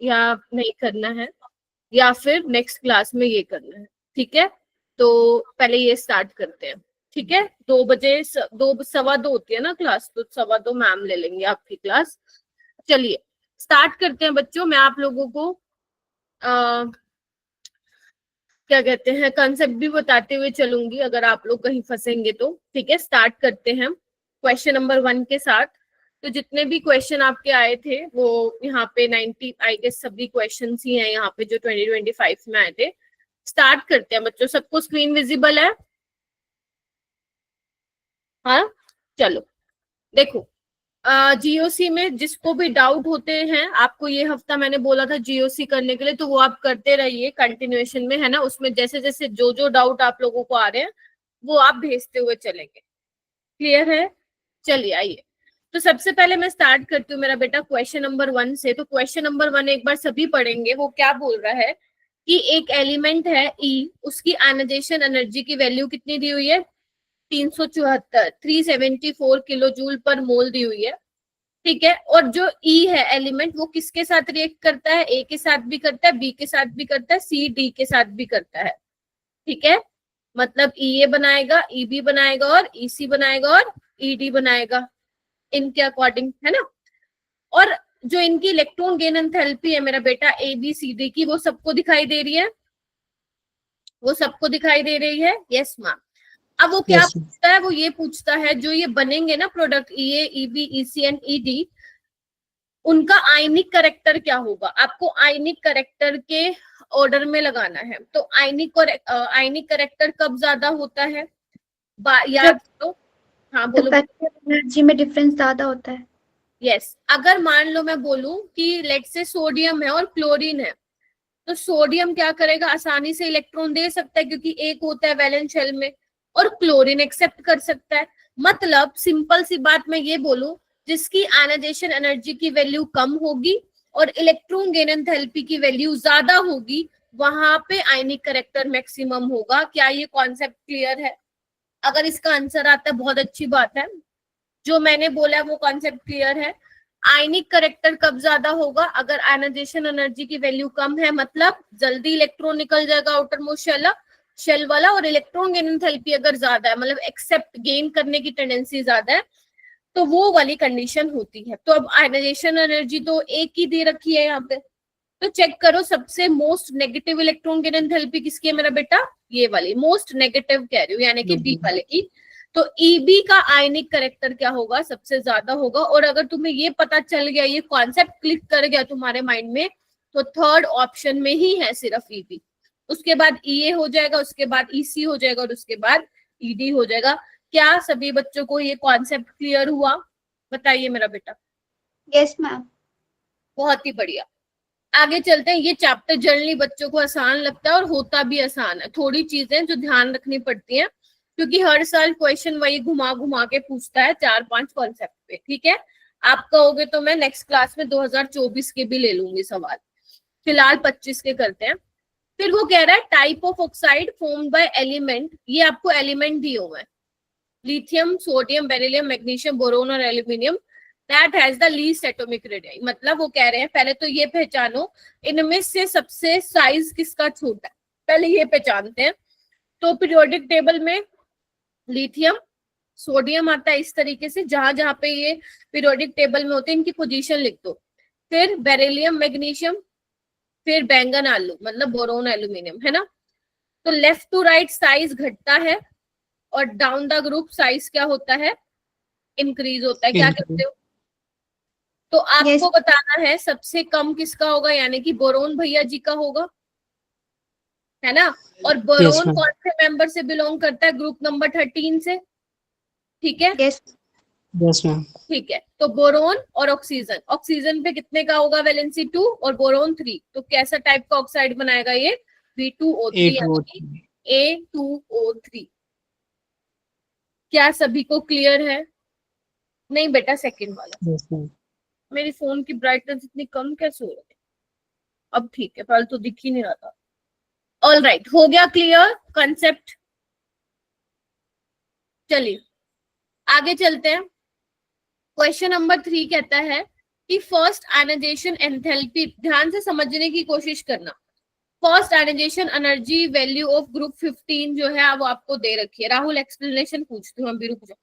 या नहीं करना है, या फिर नेक्स्ट क्लास में ये करना है, ठीक है। तो पहले ये स्टार्ट करते हैं, ठीक है। 2 बजे 2 सवा 2 होती है ना क्लास, तो 2:15 मैम ले लेंगे आपकी क्लास। चलिए स्टार्ट करते हैं बच्चों। मैं आप लोगों को क्या कहते हैं कंसेप्ट भी बताते हुए चलूंगी अगर आप लोग कहीं फंसेंगे तो, ठीक है। स्टार्ट करते हैं क्वेश्चन नंबर 1 के साथ। तो जितने भी क्वेश्चन आपके आए थे वो यहाँ पे 90 आई गेस सभी क्वेश्चन ही हैं यहाँ पे जो 2025 में आए थे। स्टार्ट करते हैं बच्चों। सबको स्क्रीन विजिबल है? हाँ चलो देखो, जीओसी में जिसको भी डाउट होते हैं, आपको ये हफ्ता मैंने बोला था जीओसी करने के लिए, तो वो आप करते रहिए कंटिन्यूएशन में, है ना। उसमें जैसे जैसे जो जो डाउट आप लोगों को आ रहे हैं वो आप भेजते हुए चलेंगे। क्लियर है? चलिए आइए। तो सबसे पहले मैं स्टार्ट करती हूँ मेरा बेटा क्वेश्चन नंबर 1 से। तो क्वेश्चन नंबर 1 एक बार सभी पढ़ेंगे। वो क्या बोल रहा है कि एक एलिमेंट है ई, उसकी आयनाइजेशन एनर्जी की वैल्यू कितनी दी हुई है? 374 374 किलो जूल पर मोल दी हुई है, ठीक है। और जो ई है एलिमेंट, वो किसके साथ रिएक्ट करता है? ए के साथ भी करता है, बी के साथ भी करता है, सी डी के साथ भी करता है, ठीक है। मतलब ई ए बनाएगा, ई बी बनाएगा और ई सी बनाएगा और ई डी बनाएगा इनके अकॉर्डिंग, है ना। और जो इनकी इलेक्ट्रॉन गेन एंथैल्पी है मेरा बेटा ए बी सी डी की, वो सबको दिखाई दे रही है? वो सबको दिखाई दे रही है? Yes ma'am. अब वो क्या पूछता है? वो ये पूछता है जो ये बनेंगे ना product E A, E B, E C and E D, उनका आयनिक करेक्टर क्या होगा? आपको आयनिक करेक्टर के ऑर्डर में लगाना है। तो आयनिक करेक्टर कब ज्यादा होता है? याद करो। हाँ बोलो। एनर्जी में डिफरेंस ज्यादा होता है। यस। अगर मान लो मैं बोलूं कि लेट से सोडियम है और क्लोरीन है, तो सोडियम क्या करेगा? आसानी से इलेक्ट्रॉन दे सकता है क्योंकि एक होता है वैलेंस शेल में, और क्लोरीन एक्सेप्ट कर सकता है। मतलब सिंपल सी बात मैं ये बोलूं, जिसकी आयनाइजेशन एनर्जी की वैल्यू कम होगी और इलेक्ट्रॉन गेन एंथैल्पी की वैल्यू ज्यादा होगी, वहां पे आयनिक करेक्टर मैक्सिमम होगा। क्या ये कॉन्सेप्ट क्लियर है? अगर इसका आंसर आता है बहुत अच्छी बात है। जो मैंने बोला वो कॉन्सेप्ट क्लियर है। आयनिक करेक्टर कब ज्यादा होगा? अगर आयनाइजेशन एनर्जी की वैल्यू कम है, मतलब जल्दी इलेक्ट्रॉन निकल जाएगा आउटर मोस्ट शेल वाला, और इलेक्ट्रॉन गेन एंथैल्पी अगर ज्यादा है, मतलब एक्सेप्ट गेन करने की टेंडेंसी ज्यादा है, तो वो वाली कंडीशन होती है। तो अब आयनाइजेशन एनर्जी तो एक ही दे रखी है यहाँ पे, तो चेक करो सबसे most negative electron gain enthalpy किसकी है मेरा बेटा? ये वाली मोस्ट नेगेटिव कह रही हूँ, यानी कि बी वाले की। तो ईबी का आयनिक करेक्टर क्या होगा? सबसे ज्यादा होगा। और अगर तुम्हें ये पता चल गया, ये कॉन्सेप्ट क्लिक कर गया तुम्हारे माइंड में, तो थर्ड ऑप्शन में ही है सिर्फ ईबी। उसके बाद ईए हो जाएगा, उसके बाद ईसी हो जाएगा, और उसके बाद ईडी हो जाएगा। क्या सभी बच्चों को ये कॉन्सेप्ट क्लियर हुआ? बताइए मेरा बेटा। Yes ma'am. बहुत ही बढ़िया। आगे चलते हैं। ये चैप्टर जनरली बच्चों को आसान लगता है और होता भी आसान है। थोड़ी चीजें जो ध्यान रखनी पड़ती हैं, क्योंकि हर साल क्वेश्चन वही घुमा घुमा के पूछता है 4-5 कॉन्सेप्ट पे, ठीक है। आप कहोगे तो मैं नेक्स्ट क्लास में 2024 के भी ले लूंगी सवाल, फिलहाल 25 के करते हैं। फिर वो कह रहा है type of oxide formed by element. ये आपको एलिमेंट दिए हुए हैं, lithium, sodium, beryllium, magnesium, boron और aluminium, that has the least atomic radius. मतलब वो कह रहे हैं पहले तो ये पहचानो इनमें से सबसे साइज किसका छोटा है, पहले ये पहचानते हैं। तो पीरियोडिक टेबल में लिथियम, सोडियम आता है इस तरीके से, जहां जहां पे ये पीरियोडिक टेबल में होते हैं इनकी पोजीशन लिख दो। फिर बेरिलियम, मैग्नीशियम, फिर बैंगन आलू मतलब बोरोन एल्यूमिनियम, है ना। तो लेफ्ट टू राइट साइज घटता है और डाउन द ग्रुप साइज क्या होता है? इंक्रीज होता है। क्या कहते हो? तो आपको बताना है सबसे कम किसका होगा, यानी कि बोरोन भैया जी का होगा, है ना। और बोरोन कौन से मेंबर से बिलोंग करता है? ग्रुप नंबर 13 से, ठीक है। Yes ma'am. ठीक है। तो बोरोन और ऑक्सीजन, ऑक्सीजन पे कितने का होगा वैलेंसी? 2 और बोरोन 3। तो कैसा टाइप का ऑक्साइड बनाएगा ये? B2O3 यानी कि A2O3। क्या सभी को क्लियर है? नहीं बेटा सेकंड वाला। मेरी फोन की ब्राइटनेस इतनी कम कैसे हो रही है? अब ठीक है, पहले तो दिख ही नहीं रहा था। ऑल राइट, हो गया क्लियर कंसेप्ट। चलिए आगे चलते हैं। क्वेश्चन नंबर 3 कहता है कि फर्स्ट आयनाइजेशन एंथैल्पी, ध्यान से समझने की कोशिश करना। First ionization energy value of group 15 जो है वो आपको दे रखी है। राहुल एक्सप्लेनेशन पूछती हूँ, अभी रुक जाओ।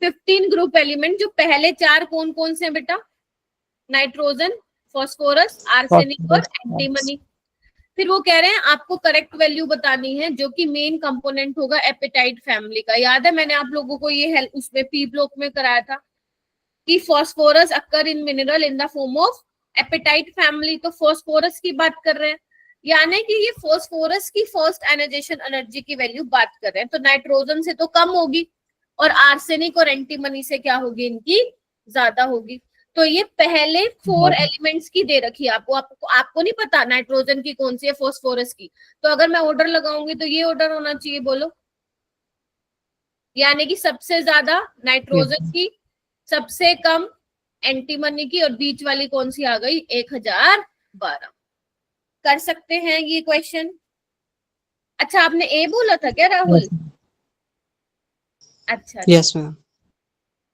15 ग्रुप एलिमेंट, जो पहले 4 कौन कौन से हैं बेटा? नाइट्रोजन, फास्फोरस, आर्सेनिक और एंटीमनी। फिर वो कह रहे हैं आपको करेक्ट वैल्यू बतानी है जो कि मेन कंपोनेंट होगा एपेटाइट फैमिली का। याद है मैंने आप लोगों को ये हेल्प उसमें पी ब्लॉक में कराया था कि phosphorus occur in mineral in the form of appetite family. तो फास्फोरस की बात कर रहे हैं, यानी कि ये फास्फोरस की फर्स्ट आयनाइजेशन एनर्जी की वैल्यू बात कर रहे हैं। तो नाइट्रोजन से तो कम होगी और आर्सेनिक और एंटीमनी से क्या होगी? इनकी ज्यादा होगी। तो ये पहले 4 एलिमेंट्स की दे रखी है आपको नहीं पता नाइट्रोजन की कौन सी है, फास्फोरस की। तो अगर मैं ऑर्डर लगाऊंगी तो ये ऑर्डर होना चाहिए, बोलो। यानी कि सबसे ज्यादा नाइट्रोजन की, सबसे कम एंटीमनी की, और बीच वाली कौन सी आ गई? 1012। कर सकते हैं ये क्वेश्चन। अच्छा आपने ए बोला था क्या राहुल? अच्छा यस मैम।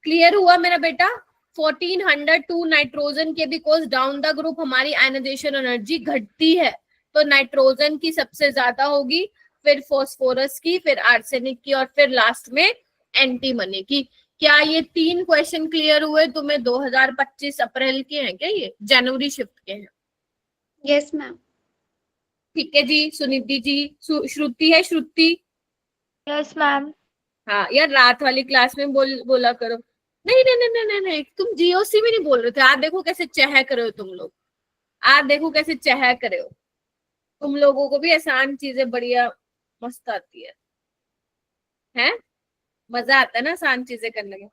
क्लियर हुआ मेरा बेटा? 1402 नाइट्रोजन के, बिकॉज डाउन द ग्रुप हमारी आयनाइजेशन एनर्जी घटती है। तो नाइट्रोजन की सबसे ज्यादा होगी, फिर फास्फोरस की, फिर आर्सेनिक की, और फिर लास्ट में एंटीमनी की। क्या ये 3 क्वेश्चन क्लियर हुए तुम्हें? 2025 अप्रैल के हैं क्या? ये जनवरी शिफ्ट के हैं? Yes ma'am. ठीक है जी। सुनिधि जी, श्रुति है? श्रुति? Yes ma'am. हाँ यार, रात वाली क्लास में बोला करो। नहीं नहीं नहीं नहीं नहीं, नहीं। तुम जीओसी में नहीं बोल रहे थे। आज देखो कैसे चहक रहे हो तुम लोग, आज देखो कैसे चहक रहे हो। तुम लोगों को भी आसान चीजें बढ़िया मस्त आती है? मजा आता है ना आसान चीजें करने में।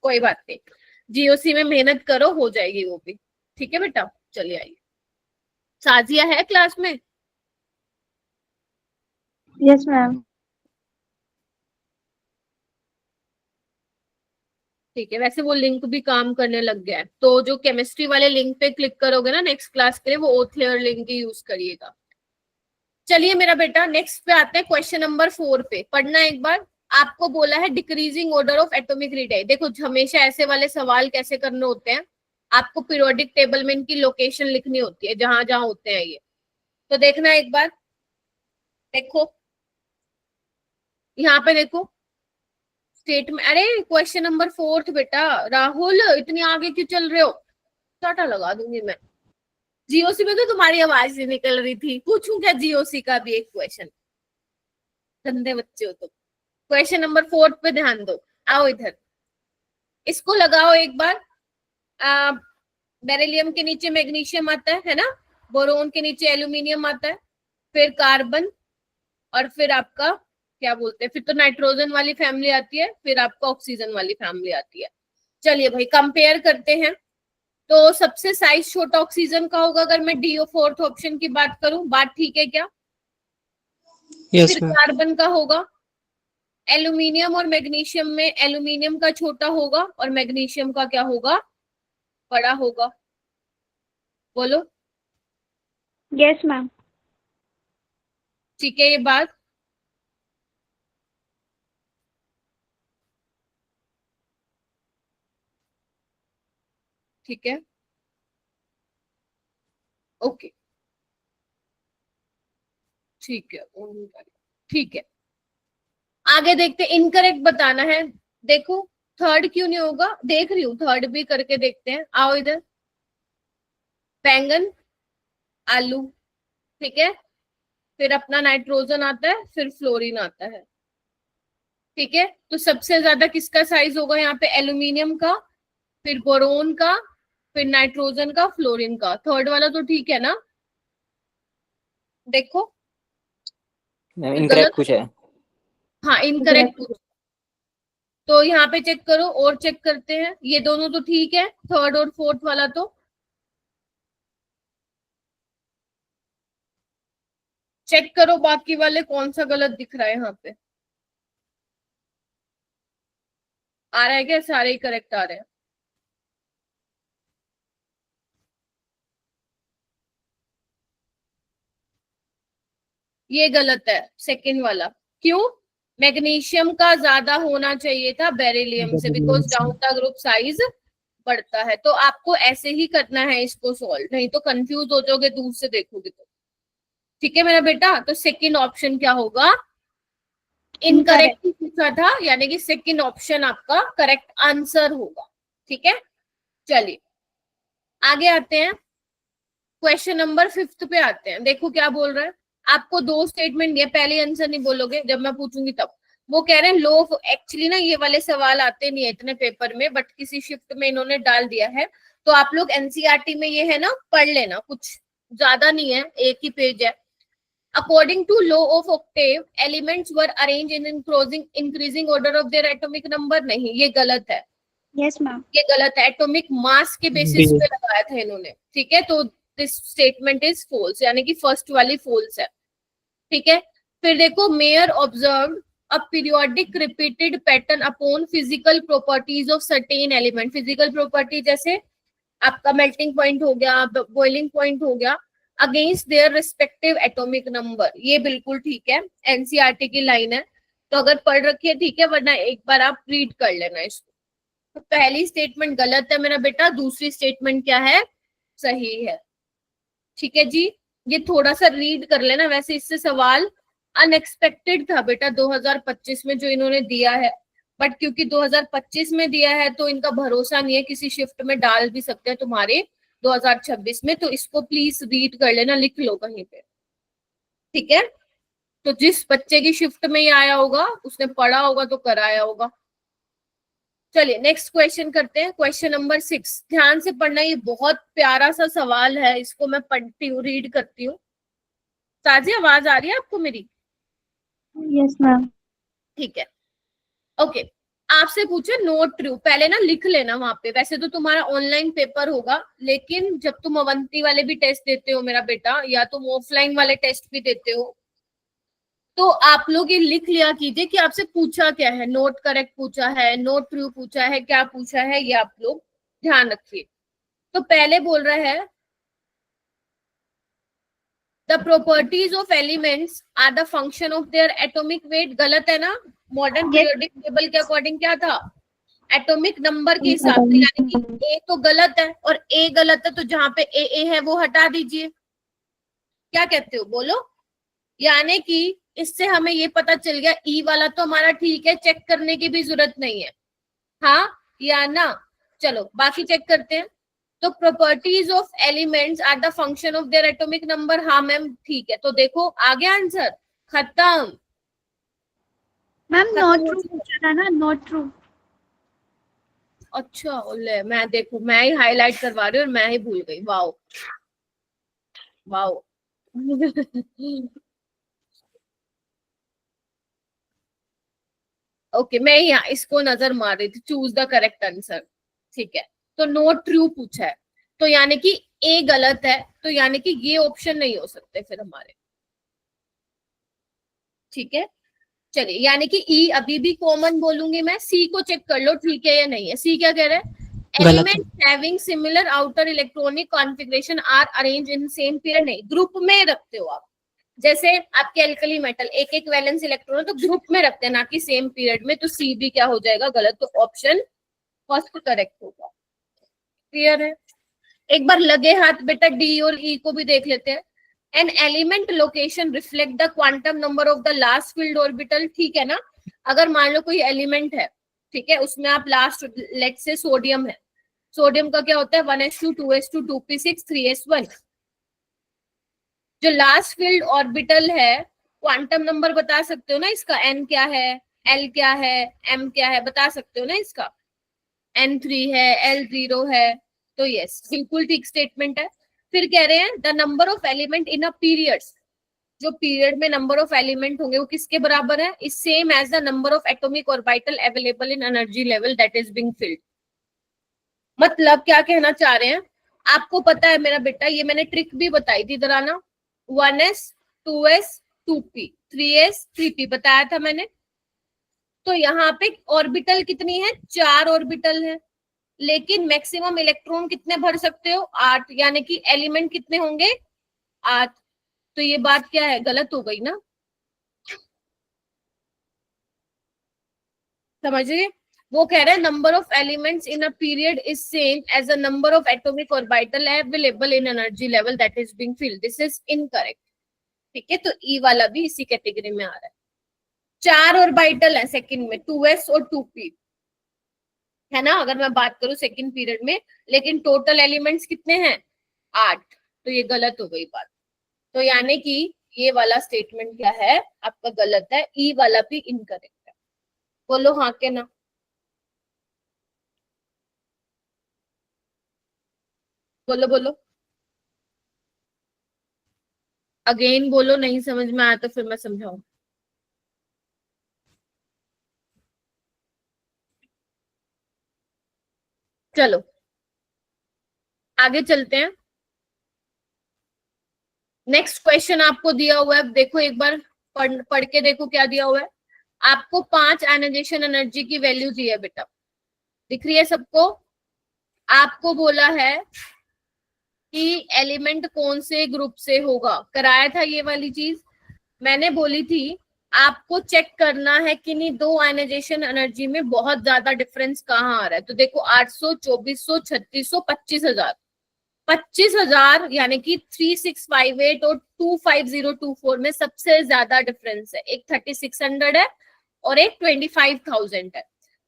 कोई बात नहीं, जीओसी में मेहनत करो, हो जाएगी वो भी। ठीक है बेटा, चलिए आइए। साजिया है क्लास में? Yes ma'am. ठीक है, वैसे वो लिंक भी काम करने लग गया है। तो जो केमिस्ट्री वाले लिंक पे क्लिक करोगे ना नेक्स्ट क्लास के लिए, वो ओथलेयर लिंक ही यूज करिएगा। चलिए मेरा बेटा, नेक्स्ट पे आते हैं क्वेश्चन नंबर 4 पे। पढ़ना एक बार। आपको बोला है decreasing order of atomic radius. देखो हमेशा ऐसे वाले सवाल कैसे करने होते हैं, आपको पीरियोडिक टेबल में इनकी लोकेशन लिखनी होती है जहां जहां होते हैं ये। तो देखना एक बार, देखो यहाँ पे देखो स्टेटमेंट। अरे क्वेश्चन नंबर 4 बेटा। राहुल इतनी आगे क्यों चल रहे हो? टाटा लगा दूंगी मैं। जीओसी में तो तुम्हारी आवाज नहीं निकल रही थी। पूछूं क्या जीओसी का भी एक क्वेश्चन? गंदे बच्चे हो तुम। क्वेश्चन नंबर 4 पे ध्यान दो। आओ इधर, इसको लगाओ एक बार। बेरिलियम के नीचे मैग्नीशियम आता है ना? बोरोन के नीचे एल्यूमिनियम आता है, फिर कार्बन, और फिर आपका क्या बोलते हैं, फिर तो नाइट्रोजन वाली फैमिली आती है, फिर आपका ऑक्सीजन वाली फैमिली आती है। चलिए भाई कंपेयर करते हैं। तो सबसे साइज छोटा ऑक्सीजन का होगा अगर मैं डी 4th ऑप्शन की बात करूं। बात ठीक है क्या? यस फिर मैम। कार्बन का होगा। एल्यूमिनियम और मैग्नीशियम में एल्यूमिनियम का छोटा होगा और मैग्नीशियम का क्या होगा? बड़ा होगा। बोलो। Yes ma'am. ठीक है ये बात? ठीक है, ओके, ठीक है, ठीक है। आगे देखते, इनकरेक्ट बताना है। देखो थर्ड क्यों नहीं होगा, देख रही हूँ, थर्ड भी करके देखते हैं। आओ इधर, बैंगन, आलू, ठीक है, फिर अपना नाइट्रोजन आता है, फिर फ्लोरीन आता है। ठीक है, तो सबसे ज्यादा किसका साइज होगा यहाँ पे? एल्यूमिनियम का, फिर बोरोन का, फिर नाइट्रोजन का, फ्लोरीन का। थर्ड वाला तो ठीक है ना? देखो इनकरेक्ट कुछ है। हाँ इनकरेक्ट। तो यहाँ पे चेक करो, और चेक करते हैं। ये दोनों तो ठीक है, थर्ड और फोर्थ वाला तो। चेक करो बाकी वाले कौन सा गलत दिख रहा है यहाँ पे। आ रहा है क्या? सारे ही करेक्ट आ रहे हैं। ये गलत है सेकंड वाला। क्यों? मैग्नीशियम का ज्यादा होना चाहिए था बेरिलियम से, because down the group size बढ़ता है। तो आपको ऐसे ही करना है इसको सॉल्व, नहीं तो कंफ्यूज हो जाओगे दूर से देखोगे तो। ठीक है मेरा बेटा, तो सेकंड ऑप्शन क्या होगा, इनकरेक्ट पूछा था, यानी कि सेकंड ऑप्शन आपका करेक्ट आंसर होगा। ठीक है, चलिए आगे आते हैं, क्वेश्चन नंबर 5 पे आते हैं। देखो क्या बोल रहा है, आपको 2 स्टेटमेंट दिए, पहले आंसर नहीं बोलोगे, जब मैं पूछूंगी तब। वो कह रहे हैं लो, एक्चुअली ना ये वाले सवाल आते नहीं है इतने पेपर में, बट किसी शिफ्ट में इन्होंने डाल दिया है, तो आप लोग एनसीईआरटी में ये है ना पढ़ लेना, कुछ ज्यादा नहीं है, एक ही पेज है। According to law of octave, elements were arrange in increasing order of their atomic number. नहीं, ये गलत है, यस मैम। ये गलत है, एटॉमिक मास के बेसिस पे लगाया था इन्होंने। ठीक है, तो दिस स्टेटमेंट इज फॉल्स, यानी कि फर्स्ट वाली फॉल्स है। ठीक है, फिर देखो, mayor observe a periodic repeated pattern upon physical properties of certain element. Physical property जैसे आपका मेल्टिंग पॉइंट हो गया, बॉइलिंग पॉइंट हो गया, against their respective atomic number. ये बिल्कुल ठीक है, एनसीईआरटी की लाइन है, तो अगर पढ़ रखी है ठीक है, वरना एक बार आप रीड कर लेना इसको। तो पहली स्टेटमेंट गलत है मेरा बेटा, दूसरी स्टेटमेंट क्या है, सही है। ठीक है जी, ये थोड़ा सा रीड कर लेना, वैसे इससे सवाल अनएक्सपेक्टेड था बेटा 2025 में जो इन्होंने दिया है, बट क्योंकि 2025 में दिया है तो इनका भरोसा नहीं है, किसी शिफ्ट में डाल भी सकते हैं तुम्हारे 2026 में, तो इसको प्लीज रीड कर लेना, लिख लो कहीं पे। ठीक है, तो जिस बच्चे की शिफ्ट में ये आया होगा उसने पढ़ा होगा तो कराया होगा। चलिए नेक्स्ट क्वेश्चन करते हैं, क्वेश्चन नंबर 6। ध्यान से पढ़ना, ये बहुत प्यारा सा सवाल है, इसको मैं पढ़ती हूँ, रीड करती हूँ। साजी आवाज आ रही है आपको मेरी? Yes ma'am. ठीक है, ओके। आपसे पूछे नोट ट्रू, पहले ना लिख लेना वहां पे। वैसे तो तुम्हारा ऑनलाइन पेपर होगा, लेकिन जब तुम अवंती वाले भी टेस्ट देते हो मेरा बेटा, या तुम ऑफलाइन वाले टेस्ट भी देते हो, तो आप लोग ये लिख लिया कीजिए कि आपसे पूछा क्या है, नोट करेक्ट पूछा है, नोट ट्रू पूछा है, क्या पूछा है, ये आप लोग ध्यान रखिए। तो पहले बोल रहा है, the properties of elements are the function of their atomic weight. गलत है ना, मॉडर्न पीरियोडिक टेबल के अकॉर्डिंग क्या था, एटॉमिक नंबर के हिसाब से, यानी कि ए तो गलत है और ए गलत है, तो जहां पे ए है वो हटा दीजिए। क्या कहते हो बोलो? यानी कि इससे हमें ये पता चल गया ई वाला तो हमारा ठीक है, चेक करने की भी जरूरत नहीं है, हाँ या ना। चलो बाकी चेक करते हैं। तो properties of elements are the function of their atomic number, हाँ मैम ठीक है। तो देखो आ गया आंसर, खत्म। मैम नॉट ट्रू पूछा था ना, नॉट ट्रू। अच्छा ले, मैं देखो मैं ही हाईलाइट करवा रही हूँ और मैं ही भूल गई, वाओ वाओ। ओके, मैं यहाँ इसको नजर मार रही थी, चूज द करेक्ट आंसर। ठीक है, तो नोट ट्रू पूछा है, तो यानी कि ए गलत है, तो यानी कि ये ऑप्शन नहीं हो सकते फिर हमारे। ठीक है, चलिए, यानी कि ई अभी भी कॉमन बोलूंगी मैं। सी को चेक कर लो ठीक है या नहीं है। सी क्या कह रहा है, element having similar outer electronic configuration are arrange in same period. नहीं, ग्रुप में रखते हो आप, जैसे आपके एल्कली मेटल एक एक वैलेंस इलेक्ट्रॉन तो ग्रुप में रखते हैं, ना कि सेम पीरियड में। तो सी भी क्या हो जाएगा, गलत। तो ऑप्शन फर्स्ट करेक्ट होगा। क्लियर है? एक बार लगे हाथ बेटा डी और ई को भी देख लेते हैं। An element location reflect the quantum number of the last filled orbital. ठीक है ना, अगर मान लो कोई एलिमेंट है, ठीक है, उसमें आप लास्ट, लेट से सोडियम है, सोडियम का क्या होता है 1s2 2s2 2p6 3s1। जो लास्ट फील्ड ऑर्बिटल है, क्वांटम नंबर बता सकते हो ना इसका, एन क्या है, एल क्या है, एम क्या है, बता सकते हो ना इसका। n3 है, l0 है, तो यस बिल्कुल ठीक स्टेटमेंट है। फिर कह रहे हैं the number of element in a periods, जो पीरियड में नंबर ऑफ एलिमेंट होंगे वो किसके बराबर है, is same as the number of atomic orbital available in energy level that is being filled. मतलब क्या कहना चाह रहे हैं, आपको पता है मेरा बेटा, ये मैंने ट्रिक भी बताई थी, इधर आना, 1s 2s 2p 3s 3p बताया था मैंने। तो यहाँ पे ऑर्बिटल कितनी है, 4 ऑर्बिटल है, लेकिन मैक्सिमम इलेक्ट्रॉन कितने भर सकते हो, 8, यानी कि एलिमेंट कितने होंगे, 8। तो ये बात क्या है, गलत हो गई ना, समझिए। वो कह रहे हैं number of elements in a period is same as a number of atomic orbital available in energy level that is being filled, this is incorrect. ठीक है, तो ई वाला भी इसी कैटेगरी में आ रहा है। 4 ऑर्बिटल है सेकंड में, 2s और 2p, है ना, अगर मैं बात करूं सेकंड पीरियड में, लेकिन टोटल एलिमेंट्स कितने हैं, 8, तो ये गलत हो गई बात। तो यानी कि ये वाला स्टेटमेंट क्या है आपका, गलत है, ई वाला भी इनकरेक्ट है। बोलो हाँ के ना। बोलो बोलो, अगेन बोलो, नहीं समझ में आया तो फिर मैं समझाऊं। चलो आगे चलते हैं। नेक्स्ट क्वेश्चन आपको दिया हुआ है, देखो एक बार पढ़ के देखो क्या दिया हुआ है। आपको 5 आयनाइजेशन एनर्जी की वैल्यू दी है बेटा, दिख रही है सबको। आपको बोला है कि एलिमेंट कौन से ग्रुप से होगा, कराया था ये वाली चीज मैंने बोली थी। आपको चेक करना है कि नहीं दो आयनाइजेशन एनर्जी में बहुत ज्यादा डिफरेंस कहाँ आ रहा है। तो देखो 800, 2400, 3600, 25,000, 25,000 यानी कि 3658 और 25024 में सबसे ज्यादा डिफरेंस है। एक 3600 है और एक 25,000 है।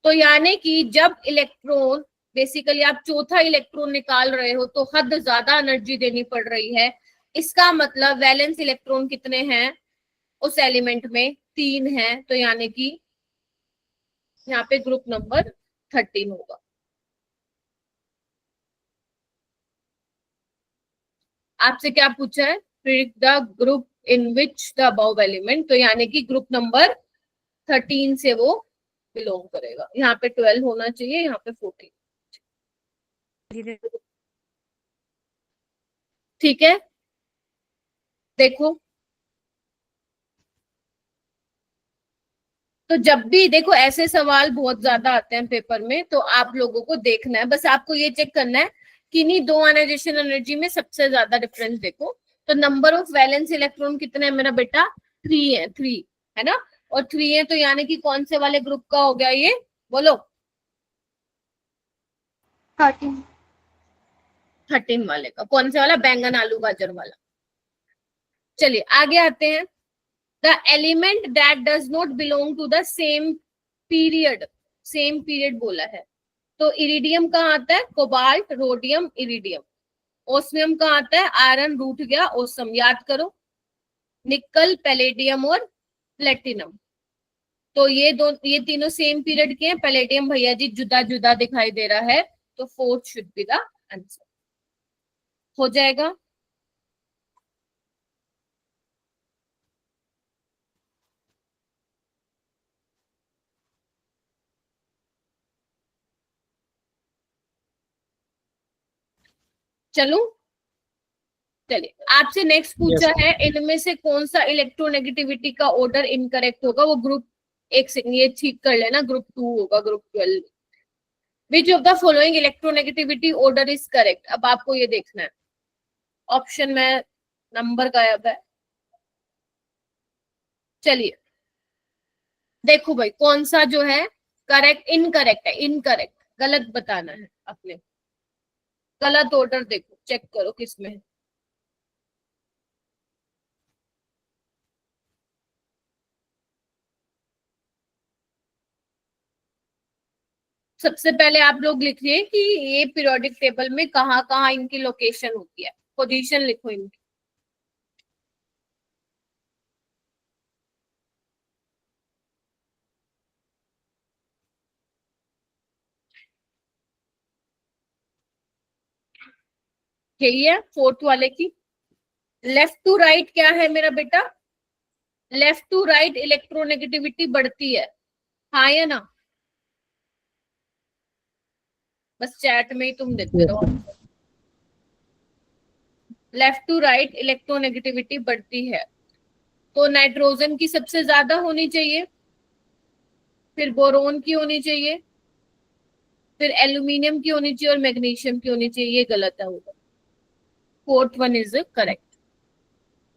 तो यानी कि जब इलेक्ट्रॉन बेसिकली आप चौथा इलेक्ट्रॉन निकाल रहे हो तो हद ज्यादा एनर्जी देनी पड़ रही है। इसका मतलब वैलेंस इलेक्ट्रॉन कितने हैं उस एलिमेंट में, 3 है, तो यानी कि यहाँ पे ग्रुप नंबर 13 होगा। आपसे क्या पूछा है, predict the group in which the above element, तो यानी कि ग्रुप नंबर 13 से वो बिलोंग करेगा। यहाँ पे 12 होना चाहिए, यहाँ पे 14। ठीक है, देखो तो जब भी देखो ऐसे सवाल बहुत ज्यादा आते हैं पेपर में, तो आप लोगों को देखना है, बस आपको ये चेक करना है कि नहीं दो आयनाइजेशन एनर्जी में सबसे ज्यादा डिफरेंस देखो। तो नंबर ऑफ वैलेंस इलेक्ट्रॉन कितने है मेरा बेटा, 3 है, 3 है ना, और 3 है, तो यानी कि कौन से वाले ग्रुप का हो गया ये, बोलो 13। 13 वाले का, कौन से वाला, बैंगन आलू गाजर वाला। चलिए आगे आते हैं। The element that does not belong to the same period, same period बोला है, तो इरिडियम कहाँ आता है, कोबाल्ट, रोडियम, इरिडियम। ओस्मियम कहाँ आता है, आयरन, रूट गया ओसम, याद करो। निकल, पैलेडियम और प्लेटिनम, तो ये तीनों सेम पीरियड के हैं। पैलेडियम भैया जी जुदा जुदा दिखाई दे रहा है, तो 4th should be the answer, हो जाएगा। चलो चलिए, आपसे नेक्स्ट पूछा Yes. है, इनमें से कौन सा इलेक्ट्रोनेगेटिविटी का ऑर्डर इनकरेक्ट होगा, वो ग्रुप, एक सेकंड ये ठीक कर लेना, ग्रुप 2 होगा, group 12। Which of the following electronegativity order is correct, अब आपको ये देखना है, ऑप्शन में नंबर गायब है। चलिए देखो भाई कौन सा जो है करेक्ट, इनकरेक्ट है, इनकरेक्ट, गलत बताना है अपने, गलत ऑर्डर देखो, चेक करो किसमें है। सबसे पहले आप लोग लिखिए कि ये पीरियोडिक टेबल में कहाँ कहाँ इनकी लोकेशन होती है, पोजीशन लिखो इनकी। यही है 4th वाले की। लेफ्ट टू राइट क्या है मेरा बेटा, लेफ्ट टू राइट इलेक्ट्रोनेगेटिविटी बढ़ती है, हाँ या ना, बस चैट में ही तुम देते Yes. रहो। लेफ्ट टू राइट इलेक्ट्रोनेगेटिविटी बढ़ती है, तो नाइट्रोजन की सबसे ज्यादा होनी चाहिए, फिर बोरोन की होनी चाहिए, फिर एल्यूमिनियम की होनी चाहिए और मैग्नीशियम की होनी चाहिए, ये गलत है होगा। 4th वन इज करेक्ट,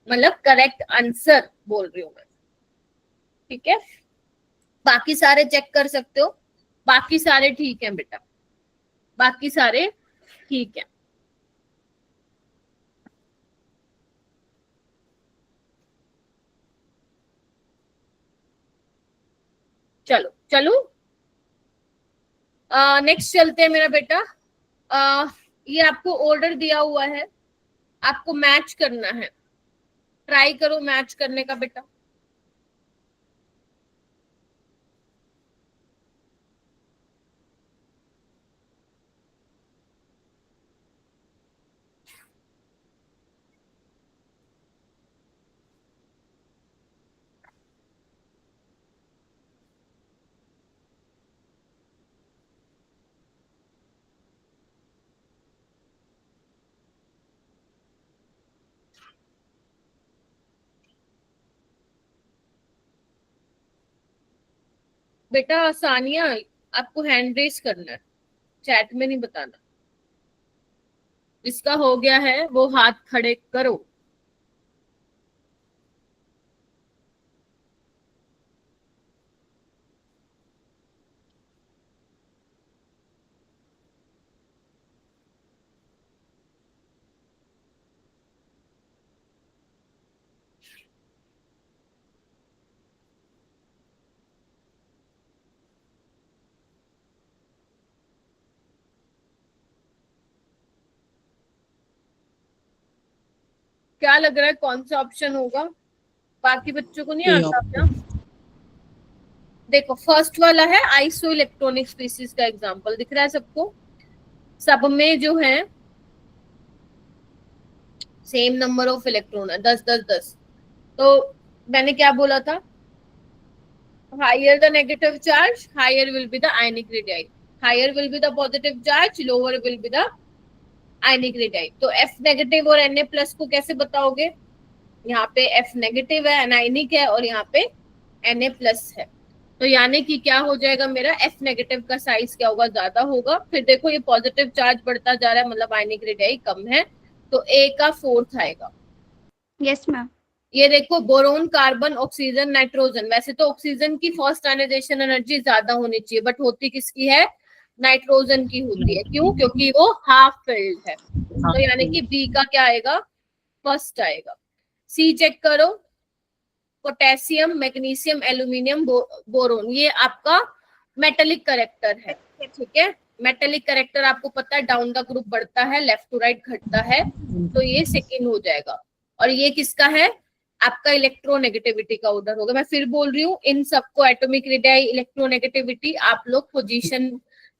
मतलब करेक्ट आंसर बोल रही हूँ मैं, ठीक है। बाकी सारे चेक कर सकते हो, बाकी सारे ठीक हैं बेटा, बाकी सारे ठीक है। चलो चलो नेक्स्ट चलते हैं मेरा बेटा। ये आपको ऑर्डर दिया हुआ है, आपको मैच करना है, ट्राई करो मैच करने का बेटा। बेटा सानिया, आपको हैंड रेस करना है, चैट में नहीं बताना। जिसका हो गया है वो हाथ खड़े करो। क्या लग रहा है कौन सा ऑप्शन होगा? बाकी बच्चों को नहीं A आता क्या? option. देखो फर्स्ट वाला है आइसो इलेक्ट्रॉनिक स्पीसीज का एग्जांपल दिख रहा है सबको। सब में जो है सेम नंबर ऑफ इलेक्ट्रॉन है, 10 10 10। तो मैंने क्या बोला था? Higher the negative charge higher will be the ionic radii, higher will be the positive charge lower will be the ionic radii. तो एफ नेगेटिव और Na प्लस को कैसे बताओगे? यहाँ पे एफ नेगेटिव है, अनाइनिक है, और यहाँ पे Na प्लस है। तो यानी कि क्या हो जाएगा मेरा, एफ नेगेटिव का साइज क्या होगा, ज्यादा होगा। फिर देखो ये पॉजिटिव चार्ज बढ़ता जा रहा है, मतलब आयनिक रेडियाई कम है, तो ए का फोर्थ आएगा। Yes ma'am. ये देखो बोरोन, कार्बन, ऑक्सीजन, नाइट्रोजन। वैसे तो ऑक्सीजन की फर्स्ट आयनाइजेशन एनर्जी ज्यादा होनी चाहिए, बट होती किसकी है? नाइट्रोजन की होती है। क्यों? क्योंकि वो हाफ फिल्ड है। तो यानी कि बी का क्या आएगा? फर्स्ट आएगा। सी चेक करो, पोटेशियम, मैग्नीशियम, एल्यूमिनियम, बोरोन, ये आपका मेटेलिक करेक्टर है। ठीक है, मेटेलिक करेक्टर आपको पता है डाउन द ग्रुप बढ़ता है, लेफ्ट टू राइट घटता है, तो ये सेकेंड हो जाएगा। और ये किसका है? आपका इलेक्ट्रोनेगेटिविटी का ऑर्डर होगा। मैं फिर बोल रही हूँ, इन सबको एटॉमिक रेडियाई, इलेक्ट्रोनेगेटिविटी, आप लोग पोजीशन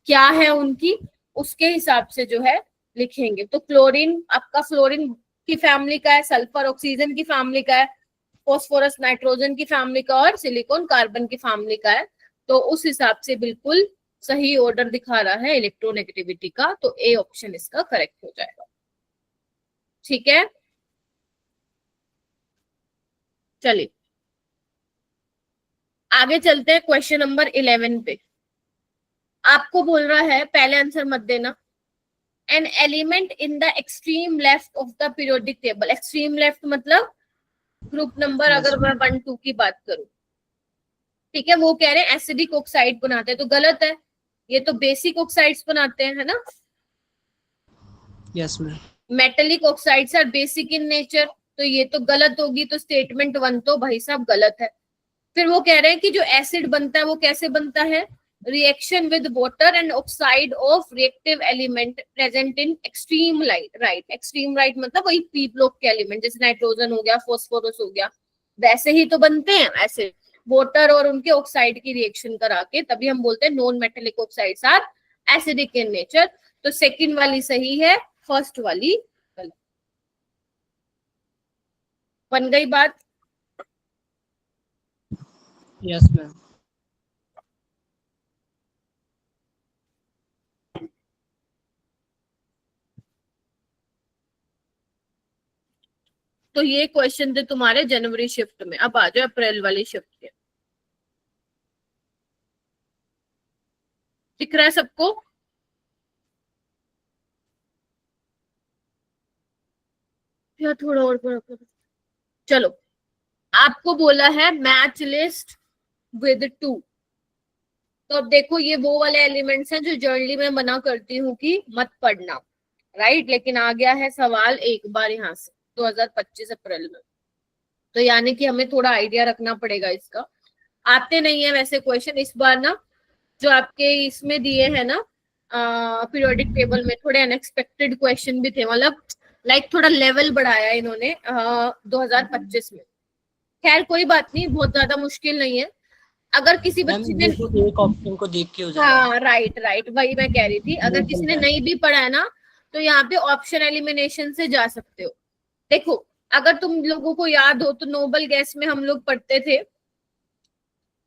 क्या है उनकी उसके हिसाब से जो है लिखेंगे। तो क्लोरीन आपका फ्लोरीन की फैमिली का है, सल्फर ऑक्सीजन की फैमिली का है, फॉस्फोरस नाइट्रोजन की फैमिली का, और सिलिकॉन कार्बन की फैमिली का है। तो उस हिसाब से बिल्कुल सही ऑर्डर दिखा रहा है इलेक्ट्रोनेगेटिविटी का, तो ए ऑप्शन इसका करेक्ट हो जाएगा। ठीक है, चलिए आगे चलते हैं क्वेश्चन नंबर 11 पे। आपको बोल रहा है, पहले आंसर मत देना, an element in the extreme left of the periodic table. Extreme left मतलब ग्रुप नंबर, अगर मैं 1 2 की बात करूं, ठीक है, वो कह रहे हैं एसिडिक ऑक्साइड बनाते हैं, तो गलत है, ये तो बेसिक ऑक्साइड्स बनाते हैं, है ना। Yes, ma'am. Metallic oxides are basic in nature, तो ये तो गलत होगी, तो स्टेटमेंट 1 तो भाई साहब गलत है। फिर वो कह रहे हैं कि जो एसिड बनता है वो कैसे बनता है? Reaction with water and oxide of reactive element present in extreme light, right. Extreme right मतलब वही पी ब्लॉक के एलिमेंट, जैसे नाइट्रोजन हो गया, फॉस्फोरस हो गया, वैसे ही तो बनते हैं एसिड, वाटर और उनके ऑक्साइड की रिएक्शन करा के, तभी हम बोलते हैं non metallic oxides are acidic in nature. तो सेकंड वाली सही है, फर्स्ट वाली गलत। बन गई बात? Yes, ma'am. तो ये क्वेश्चन थे तुम्हारे जनवरी शिफ्ट में। अब आ जाओ अप्रैल वाली शिफ्ट के। दिख रहा है सबको? या थोड़ा और बड़ा करो। चलो, आपको बोला है मैच लिस्ट विद 2, तो अब देखो ये वो वाले एलिमेंट्स हैं जो जनरली मैं मना करती हूँ कि मत पढ़ना, राइट। लेकिन आ गया है सवाल एक बार यहाँ से 2025 अप्रैल में, तो यानी कि हमें थोड़ा आइडिया रखना पड़ेगा इसका। आते नहीं है वैसे क्वेश्चन इस बार ना, जो आपके इसमें दिए हैं ना पीरियोडिक टेबल में, थोड़े अनएक्सपेक्टेड क्वेश्चन भी थे, मतलब लाइक थोड़ा लेवल बढ़ाया इन्होंने 2025 में। खैर कोई बात नहीं, बहुत ज्यादा मुश्किल नहीं है। अगर किसी बच्चे ने एक ऑप्शन को देख के हो जाएगा। हाँ राइट राइट, वही मैं कह रही थी। अगर किसी ने नहीं भी पढ़ा है ना, तो यहाँ पे ऑप्शन एलिमिनेशन से जा सकते हो। देखो अगर तुम लोगों को याद हो तो नोबल गैस में हम लोग पढ़ते थे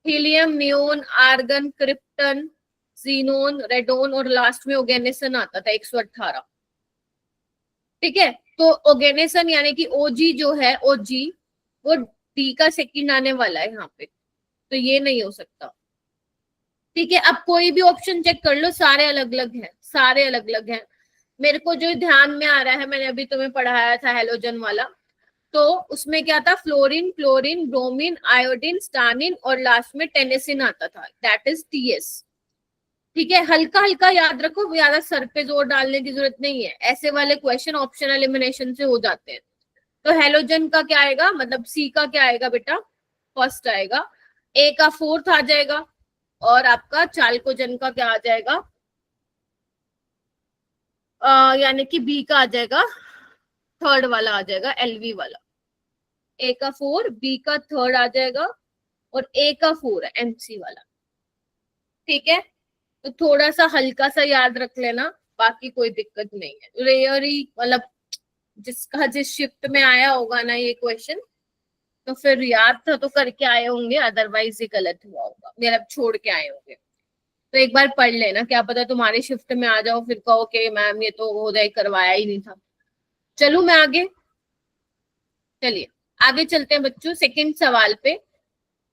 helium, neon, argon, krypton, xenon, radon और लास्ट में ओगेनेसन आता था 118। ठीक है, तो ओगेनेसन यानी कि ओजी जो है, ओजी वो डी का सेकंड आने वाला है यहाँ पे, तो ये नहीं हो सकता। ठीक है, अब कोई भी ऑप्शन चेक कर लो, सारे अलग अलग हैं, सारे अलग अलग हैं। मेरे को जो ध्यान में आ रहा है, मैंने अभी तुम्हें पढ़ाया था हेलोजन वाला, तो उसमें क्या था, फ्लोरीन, क्लोरीन, ब्रोमीन, आयोडीन, स्टानिन और लास्ट में टेनेसिन आता था, दैट इज टीएस। ठीक है, हल्का हल्का याद रखो, ज्यादा सर पे जोर डालने की जरूरत नहीं है, ऐसे वाले क्वेश्चन ऑप्शन एलिमिनेशन से हो जाते हैं। तो हेलोजन का क्या आएगा, मतलब सी का क्या आएगा बेटा, फर्स्ट आएगा। ए का फोर्थ आ जाएगा, और आपका चाल्कोजन का क्या आ जाएगा, यानी कि बी का आ जाएगा, थर्ड वाला आ जाएगा, एलवी वाला। ए का 4, बी का थर्ड आ जाएगा, और ए का 4 है एमसी वाला। ठीक है, तो थोड़ा सा हल्का सा याद रख लेना, बाकी कोई दिक्कत नहीं है। रेयरी मतलब जिसका जिस शिफ्ट में आया होगा ना ये क्वेश्चन, तो फिर याद था तो करके आए होंगे, अदरवाइज ये गलत हुआ होगा, मेरा छोड़ के आए होंगे। तो एक बार पढ़ लेना, क्या पता तुम्हारे शिफ्ट में आ जाओ फिर कहो कि मैम ये तो उदय करवाया ही नहीं था। चलू मैं आगे, चलिए आगे चलते हैं बच्चों सेकंड सवाल पे।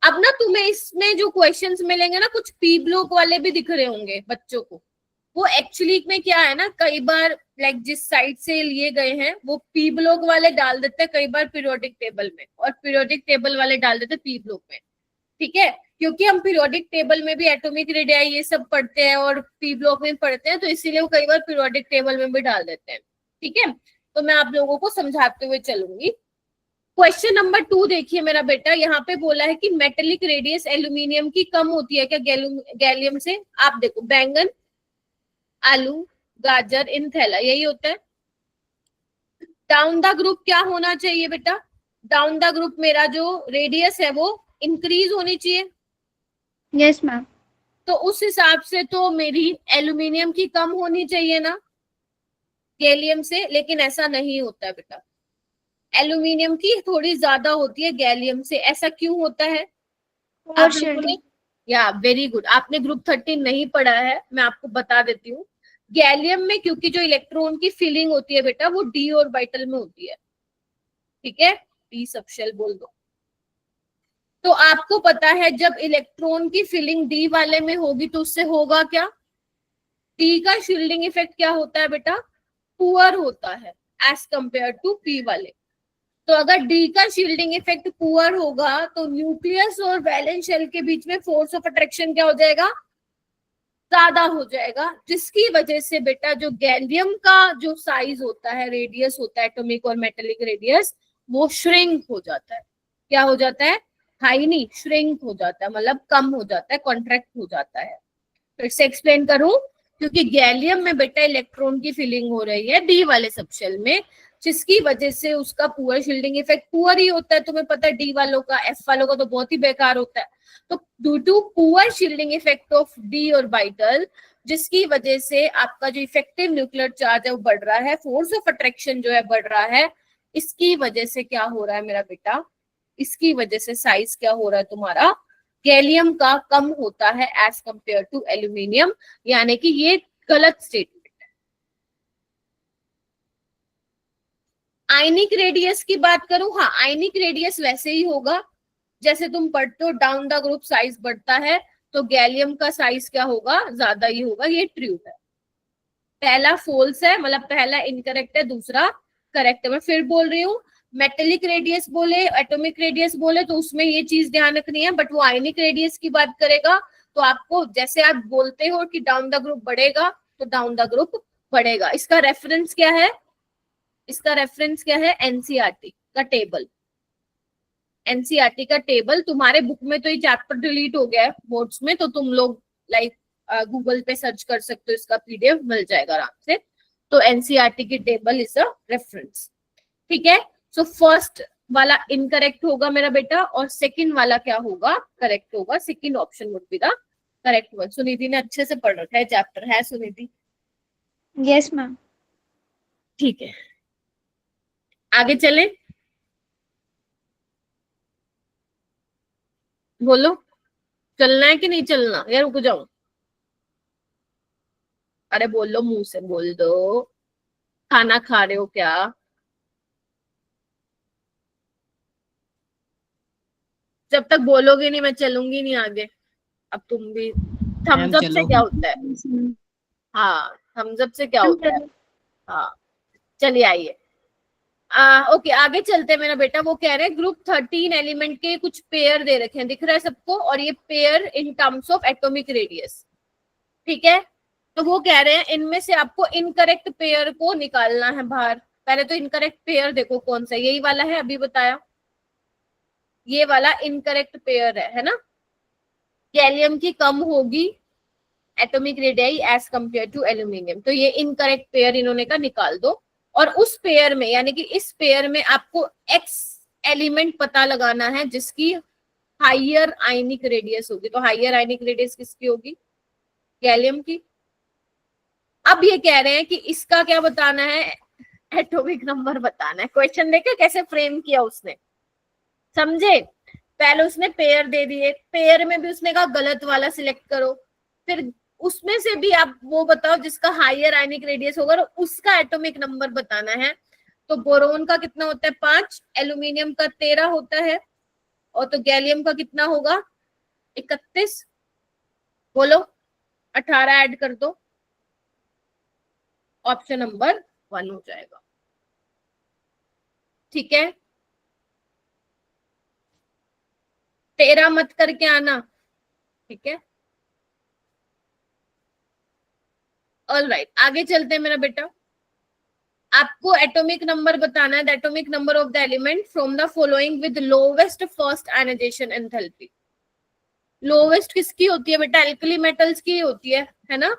अब ना तुम्हें इसमें जो क्वेश्चंस मिलेंगे ना, कुछ पी ब्लॉक वाले भी दिख रहे होंगे बच्चों को। वो एक्चुअली में क्या है ना, कई बार लाइक जिस साइड से लिए गए हैं वो पी ब्लॉक वाले डाल देते हैं कई बार पीरियोडिक टेबल में, और पीरियोडिक टेबल वाले डाल देते हैं पी ब्लॉक में। ठीक है, क्योंकि हम पीरियोडिक टेबल में भी एटॉमिक रेडियाई ये सब पढ़ते हैं और पी ब्लॉक में पढ़ते हैं, तो इसीलिए वो कई बार पीरियोडिक टेबल में भी डाल देते हैं। ठीक है, तो मैं आप लोगों को समझाते हुए चलूंगी। क्वेश्चन नंबर 2 देखिए मेरा बेटा, यहाँ पे बोला है कि मेटेलिक रेडियस एल्यूमिनियम की कम होती है क्या गैलियम से। आप देखो बैंगन, आलू, गाजर, इन थैला, यही होता है। डाउन द ग्रुप क्या होना चाहिए बेटा, डाउन द ग्रुप मेरा जो रेडियस है वो इंक्रीज होनी चाहिए। Yes ma'am. तो उस हिसाब से तो मेरी एल्यूमिनियम की कम होनी चाहिए ना गैलियम से, लेकिन ऐसा नहीं होता है बेटा, एल्यूमिनियम की थोड़ी ज्यादा होती है गैलियम से। ऐसा क्यों होता है, आप लोगों ने, या वेरी गुड, आपने ग्रुप 13 नहीं पढ़ा है, मैं आपको बता देती हूँ। गैलियम में क्योंकि जो इलेक्ट्रॉन की फिलिंग होती है बेटा वो डी ऑर्बिटल में होती है। ठीक है, डी सबशेल बोल दो। तो आपको पता है जब इलेक्ट्रॉन की फिलिंग डी वाले में होगी तो उससे होगा क्या, डी का शील्डिंग इफेक्ट क्या होता है बेटा, पुअर होता है एज कंपेयर टू पी वाले। तो अगर डी का शील्डिंग इफेक्ट पुअर होगा तो न्यूक्लियस और वैलेंस शेल के बीच में फोर्स ऑफ अट्रैक्शन क्या हो जाएगा, ज्यादा हो जाएगा, जिसकी वजह से बेटा जो गैलियम का जो साइज होता है, रेडियस होता है एटॉमिक और मेटेलिक रेडियस, वो श्रिंक हो जाता है। क्या हो जाता है, टाइनी, श्रिंक हो जाता है, मतलब कम हो जाता है, कॉन्ट्रैक्ट हो जाता है। फिर से एक्सप्लेन करूं, क्योंकि गैलियम में बेटा इलेक्ट्रॉन की फिलिंग हो रही है डी वाले सबशेल में, जिसकी वजह से उसका पुअर शील्डिंग इफेक्ट पुअर ही होता है। तुम्हें पता है डी वालों का, एफ वालों का तो बहुत ही बेकार होता है। तो due to poor shielding effect of D orbital, जिसकी वजह से आपका जो इफेक्टिव न्यूक्लियर चार्ज है वो बढ़ रहा है, फोर्स ऑफ अट्रैक्शन जो है बढ़ रहा है, इसकी वजह से क्या हो रहा है मेरा बेटा, इसकी वजह से साइज क्या हो रहा है तुम्हारा, गैलियम का कम होता है एज कंपेयर टू एल्यूमिनियम, यानी कि ये गलत स्टेटमेंट है। आयनिक रेडियस की बात करूं, हाँ आयनिक रेडियस वैसे ही होगा जैसे तुम पढ़ते हो, डाउन द ग्रुप साइज बढ़ता है तो गैलियम का साइज क्या होगा, ज्यादा ही होगा, ये ट्रू है। पहला फॉल्स है, मतलब पहला इनकरेक्ट है, दूसरा करेक्ट है। मैं फिर बोल रही हूँ, मेटेलिक रेडियस बोले, एटॉमिक रेडियस बोले तो उसमें ये चीज ध्यान रखनी है, बट वो आयनिक रेडियस की बात करेगा तो आपको जैसे आप बोलते हो कि डाउन द ग्रुप बढ़ेगा तो डाउन द ग्रुप बढ़ेगा। इसका रेफरेंस क्या है? इसका रेफरेंस क्या है? एनसीईआरटी का टेबल। एनसीईआरटी का टेबल तुम्हारे बुक में तो ये चैप्टर डिलीट हो गया है बोर्ड्स में, तो तुम लोग लाइक गूगल पे सर्च कर सकते हो, इसका पीडीएफ मिल जाएगा आराम से। तो एनसीईआरटी की टेबल इज अ रेफरेंस, ठीक है। सो फर्स्ट वाला इनकरेक्ट होगा मेरा बेटा, और सेकंड वाला क्या होगा? करेक्ट होगा। Second option would be the correct one. Suniti ने अच्छे से पढ़ रखा है चैप्टर, है सुनीति? Yes ma'am. ठीक है, आगे चले। बोलो, चलना है कि नहीं चलना, या रुक जाऊं? अरे बोलो, मुंह से बोल दो। खाना खा रहे हो क्या? जब तक बोलोगे नहीं मैं चलूंगी नहीं आगे। अब तुम भी, थम्स अप से क्या होता है? हाँ, थम्स अप से क्या होता है? हाँ, चलिए आइए। ओके, आगे चलते हैं मेरा बेटा। वो कह रहे हैं ग्रुप 13 एलिमेंट के कुछ पेयर दे रखे हैं, दिख रहा है सबको, और ये pair in terms of atomic radius, ठीक है। तो वो कह रहे हैं इनमें से आपको इनकरेक्ट पेयर को निकालना है बाहर। पहले तो इनकरेक्ट पेयर देखो कौन सा, यही वाला है अभी बताया, ये वाला इनकरेक्ट पेयर है ना। गैलियम की कम होगी atomic radii as compare to aluminium, तो ये इनकरेक्ट पेयर इन्होंने कहा निकाल दो। और उस पेयर में, यानी कि इस पेयर में आपको एक्स एलिमेंट पता लगाना है जिसकी हाइयर आयनिक रेडियस होगी। तो हाइयर आयनिक रेडियस किसकी होगी? गैलियम की। अब ये कह रहे हैं कि इसका क्या बताना है? एटॉमिक नंबर बताना है। क्वेश्चन देखा कैसे फ्रेम किया उसने, समझे? पहले उसने पेयर दे दिए, पेयर में भी उसने कहा गलत वाला सिलेक्ट करो, फिर उसमें से भी आप वो बताओ जिसका हाइयर आयनिक रेडियस होगा, उसका एटॉमिक नंबर बताना है। तो बोरोन का कितना होता है? 5, एल्यूमिनियम का 13 होता है, और तो गैलियम का कितना होगा? 31। बोलो, 18 ऐड कर दो, ऑप्शन नंबर 1 हो जाएगा, ठीक है। 13 मत करके आना, ठीक है। ऑलराइट, आगे चलते हैं मेरा बेटा। आपको एटॉमिक नंबर बताना है, the atomic number of the element from the following with lowest first ionization enthalpy. Lowest किसकी होती है बेटा? एल्कली मेटल्स की होती है ना।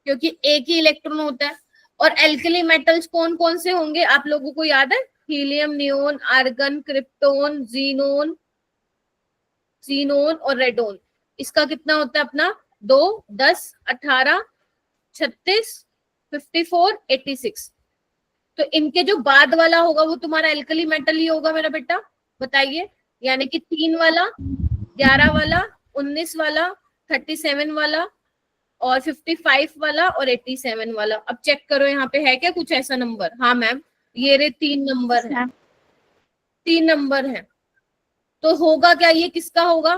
क्योंकि एक ही इलेक्ट्रॉन होता है। और एल्कली मेटल्स कौन कौन से होंगे आप लोगों को याद है? Helium, neon, argon, krypton, xenon, और रेडोन। इसका कितना होता है अपना? 2, 10, 18, 36, 54, 86। तो इनके जो बाद वाला होगा वो तुम्हारा एल्कली मेटल ही होगा मेरा बेटा, बताइए। यानी कि 3 वाला, 11 वाला, 19 वाला, 37 वाला, और 55 वाला, और 87 वाला। अब चेक करो यहाँ पे है क्या कुछ ऐसा नंबर? हाँ मैम, ये रे 3 नंबर है, 3 नंबर है। तो होगा क्या, ये किसका होगा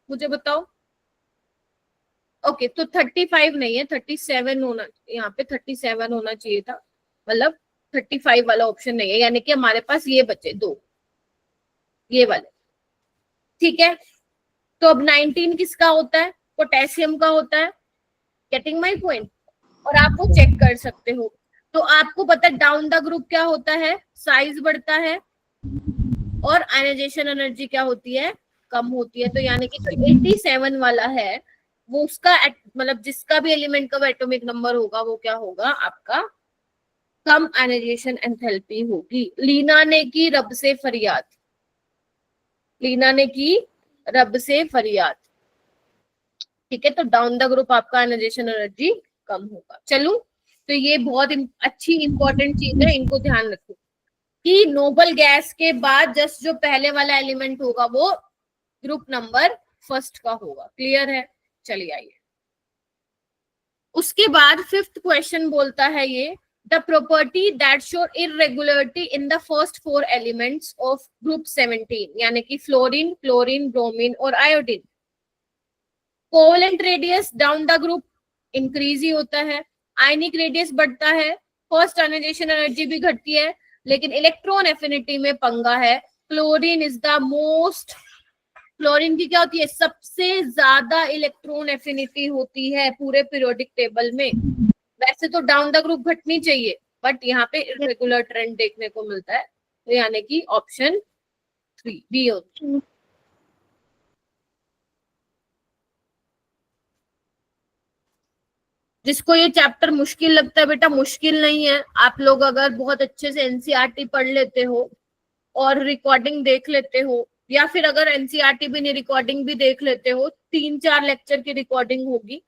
मुझे बताओ? ओके, तो 35 नहीं है, 37 होना, यहाँ पे 37 होना चाहिए था, मतलब 35 वाला ऑप्शन नहीं है। यानी कि हमारे पास ये बचे 2, ये वाले, ठीक है। तो अब 19 किसका होता है? पोटेशियम का होता है। Getting my point? और आप वो चेक कर सकते हो। तो आपको पता है डाउन द ग्रुप क्या होता है? साइज बढ़ता है, और आयनाइजेशन एनर्जी क्या होती है? कम होती है। तो यानी कि जो 87 वाला है वो उसका मतलब जिसका भी एलिमेंट का एटॉमिक नंबर होगा वो क्या होगा आपका? कम आयनाइजेशन एंथैल्पी होगी। लीना ने की रब से फरियाद, लीना ने की रब से फरियाद, ठीक है। तो डाउन द ग्रुप आपका आयनाइजेशन एनर्जी कम होगा। चलो, तो ये बहुत अच्छी इंपॉर्टेंट चीज है, इनको ध्यान रखो कि नोबल गैस के बाद जस्ट जो पहले वाला एलिमेंट होगा वो ग्रुप नंबर फर्स्ट का होगा। क्लियर है? चलिए आइए, उसके बाद 5th क्वेश्चन बोलता है ये, the property that show irregularity in the first 4 elements of group 17, यानी कि फ्लोरीन, क्लोरीन, ब्रोमीन और iodine. Covalent radius down the group increase ही होता है, आयनिक रेडियस बढ़ता है, फर्स्ट आयनाइजेशन एनर्जी भी घटती है, लेकिन इलेक्ट्रॉन एफिनिटी में पंगा है। Chlorine is the most, chlorine की क्या होती है, सबसे ज्यादा इलेक्ट्रॉन एफिनिटी होती है पूरे पीरियोडिक टेबल में। वैसे तो डाउन द ग्रुप घटनी चाहिए, बट यहाँ पे इरेगुलर ट्रेंड देखने को मिलता है, तो यानी कि ऑप्शन 3 बी होती है। जिसको ये चैप्टर मुश्किल लगता है, बेटा मुश्किल नहीं है। आप लोग अगर बहुत अच्छे से एनसीईआरटी पढ़ लेते हो और रिकॉर्डिंग देख लेते हो, या फिर अगर एनसीईआरटी भी नहीं रिकॉर्डिंग भी देख लेते हो, 3-4 लेक्चर की रिकॉर्डिंग होगी,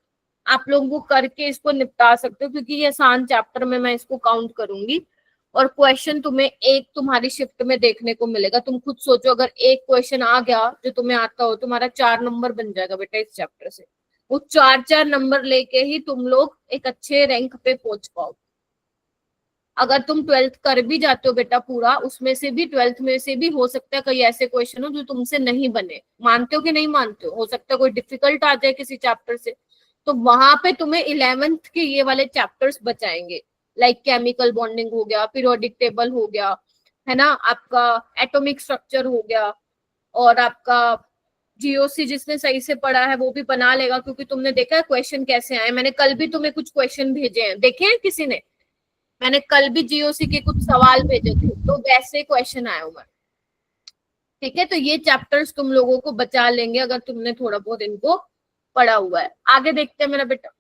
आप लोगों को करके इसको निपटा सकते हो, क्योंकि ये आसान चैप्टर में मैं इसको काउंट करूंगी और क्वेश्चन तुम्हें एक तुम्हारी शिफ्ट में देखने को मिलेगा। तुम खुद सोचो, अगर एक क्वेश्चन आ गया जो तुम्हें आता हो, तुम्हारा 4 नंबर बन जाएगा बेटा इस चैप्टर से। वो 4-4 नंबर लेके ही तुम लोग एक अच्छे रैंक पे पहुंच पाओ। अगर तुम 12th कर भी जाते हो बेटा पूरा, उसमें से भी 12th में से भी हो सकता है कई ऐसे क्वेश्चन हो जो तुमसे नहीं बने। मानते हो कि नहीं मानते हो सकता है कोई डिफिकल्ट आ जाए किसी चैप्टर से, तो वहां पे तुम्हें 11th के ये वाले चैप्टर्स बचाएंगे। लाइक केमिकल बॉन्डिंग हो गया, पीरियोडिक टेबल हो गया, है ना, आपका एटॉमिक स्ट्रक्चर हो गया, और आपका जीओसी जिसने सही से पढ़ा है वो भी बना लेगा, क्योंकि तुमने देखा है क्वेश्चन कैसे आए। मैंने कल भी तुम्हें कुछ क्वेश्चन भेजे हैं, देखे हैं किसी ने? मैंने कल भी जीओसी के कुछ सवाल भेजे थे, तो वैसे क्वेश्चन आए हुए। ठीक है, तो ये चैप्टर्स तुम लोगों को बचा लेंगे अगर तुमने थोड़ा बहुत इनको पढ़ा हुआ है। आगे देखते हैं मेरा बेटा।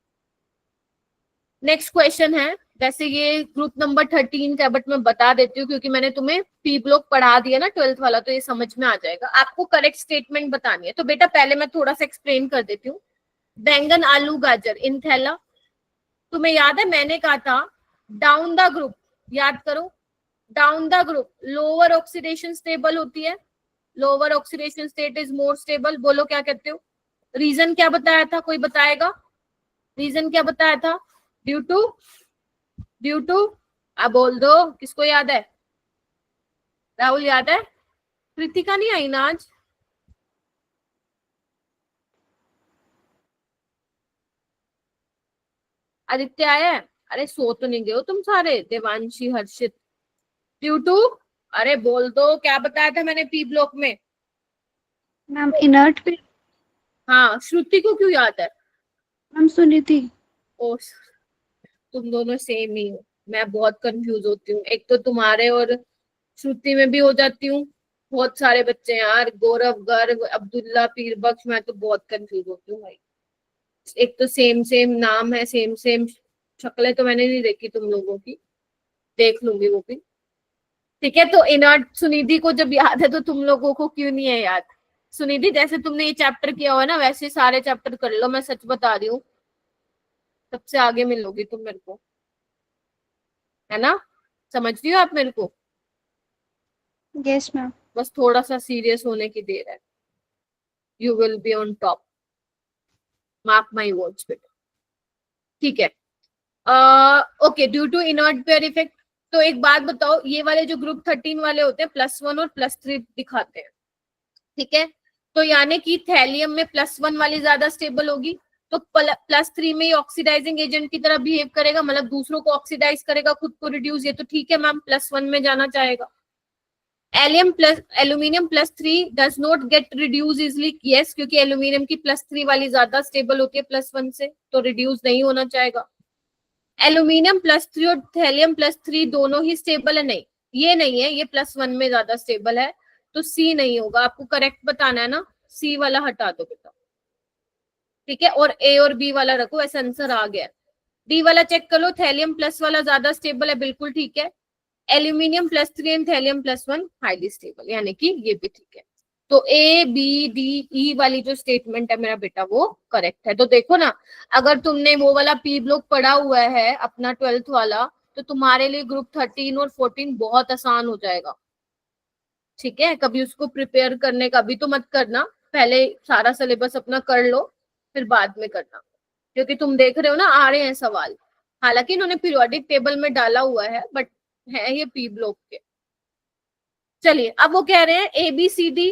नेक्स्ट क्वेश्चन है, वैसे ये ग्रुप नंबर 13 का, बट मैं बता देती हूँ क्योंकि मैंने तुम्हें पी ब्लॉक पढ़ा दिया ना 12th वाला, तो ये समझ में आ जाएगा। आपको करेक्ट स्टेटमेंट बतानी है। तो बेटा पहले मैं थोड़ा सा एक्सप्लेन कर देती हूँ। बैंगन, आलू, गाजर इन थैला, तुम्हें याद है मैंने कहा था डाउन द ग्रुप, याद करो, down the group lower oxidation stable होती है, lower oxidation state is more stable. बोलो क्या कहते हो? रीजन क्या बताया था? कोई बताएगा रीजन क्या बताया था? ड्यू टू अब बोल दो, किसको याद है? राहुल याद है? कृतिका नहीं आई ना आज? आदित्य आया है? अरे सो तो नहीं गए हो तुम सारे? देवांशी, हर्षित, ड्यू टू, अरे बोल दो क्या बताया था मैंने पी ब्लॉक में? मैम इनर्ट पे। हाँ, श्रुति को क्यों याद है? मैम सुनी थी। ओ, तुम दोनों सेम ही हो, मैं बहुत कंफ्यूज होती हूँ। एक तो तुम्हारे और श्रुति में भी हो जाती हूँ, बहुत सारे बच्चे हैं यार, गौरव, गर्ग, अब्दुल्ला, पीर बख्श, मैं तो बहुत कंफ्यूज होती हूँ भाई। एक तो सेम सेम नाम है, सेम सेम शक्लें तो मैंने नहीं देखी तुम लोगों की, देख लूंगी वो भी। ठीक है, तो इनर्ट सुनिधि को जब याद है तो तुम लोगों को क्यों नहीं है याद? सुनिधि जैसे तुमने ये चैप्टर किया हुआ है ना, वैसे सारे चैप्टर कर लो, मैं सच बता रही हूँ, सबसे आगे मिलोगी तुम मेरे को, है ना? समझ रही हो आप मेरे को? Yes ma'am. बस थोड़ा सा सीरियस होने की देर है, you will be on top, mark my words बेटा। ठीक है, okay, due to inert pair effect. तो एक बात बताओ, ये वाले जो ग्रुप 13 वाले होते हैं +1 और +3 दिखाते हैं, ठीक है? तो यानी कि थैलियम में +1 वाली ज्यादा स्टेबल होगी, तो +3 में ऑक्सीडाइजिंग एजेंट की तरह बिहेव करेगा, मतलब दूसरों को ऑक्सीडाइज करेगा, खुद को रिड्यूस, ये तो ठीक है मैम, +1 में जाना चाहेगा। Aluminium +3 does not get reduce easily, yes, क्योंकि एल्यूमिनियम की +3 वाली ज्यादा स्टेबल होती है +1 से, तो रिड्यूस नहीं होना चाहेगा। एल्यूमिनियम +3 और थैलियम +3 दोनों ही स्टेबल है? नहीं, ये नहीं है, ये +1 में ज्यादा स्टेबल है, तो सी नहीं होगा। आपको करेक्ट बताना है ना, सी वाला हटा दो बेटा, ठीक है, और ए और बी वाला रखो, ऐसा आंसर आ गया। डी वाला चेक कर लो, थैलियम प्लस वाला ज्यादा स्टेबल है, बिल्कुल ठीक है। Aluminium +3 and thallium +1 highly stable, यानी कि ये भी ठीक है। तो ए बी डी ई वाली जो स्टेटमेंट है मेरा बेटा वो करेक्ट है। तो देखो ना, अगर तुमने वो वाला पी ब्लॉक पढ़ा हुआ है अपना 12th वाला, तो तुम्हारे लिए ग्रुप 13 और 14 बहुत आसान हो जाएगा। ठीक है, कभी उसको प्रिपेयर करने का भी तो मत करना, पहले सारा सिलेबस अपना कर लो, फिर बाद में करना, क्योंकि तुम देख रहे हो ना आ रहे हैं सवाल। हालांकि इन्होंने पीरियोडिक टेबल में डाला हुआ है, बट है ये पी ब्लॉक के। चलिए, अब वो कह रहे हैं ABCD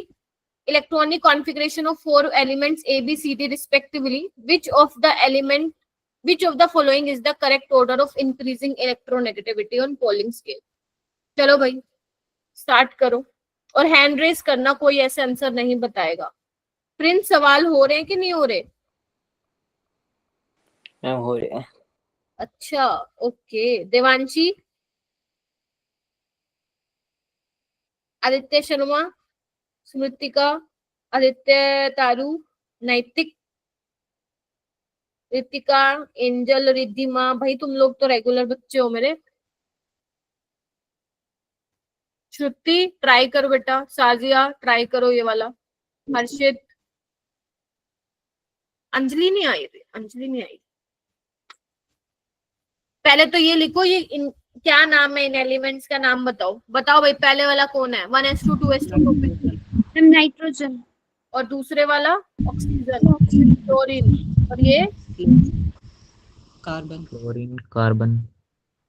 electronic configuration of 4 elements ABCD respectively, which of the following is the correct order of increasing electronegativity on Pauling scale? चलो भाई स्टार्ट करो, और हैंड रेस करना, कोई ऐसे आंसर नहीं बताएगा। प्रिंस सवाल हो रहे हैं कि नहीं हो रहे? मैम हो रहे हैं। अच्छा ओके। देवांशी, आदित्य शर्मा, स्मृतिका, आदित्य तारू, नैतिक, रितिका, एंजल, रिद्धिमा, भाई तुम लोग तो रेगुलर बच्चे हो मेरे। श्रुति ट्राई करो बेटा, साजिया ट्राई करो ये वाला, हर्षित, अंजलि नहीं आई थी, अंजलि नहीं आई। पहले तो ये लिखो, क्या नाम है इन एलिमेंट्स का, नाम बताओ। बताओ भाई, पहले वाला कौन है? 1s2 2s2 propanol. Ma'am nitrogen. और दूसरे वाला ऑक्सीजन, क्लोरीन। और ये कार्बन। Chlorine, carbon.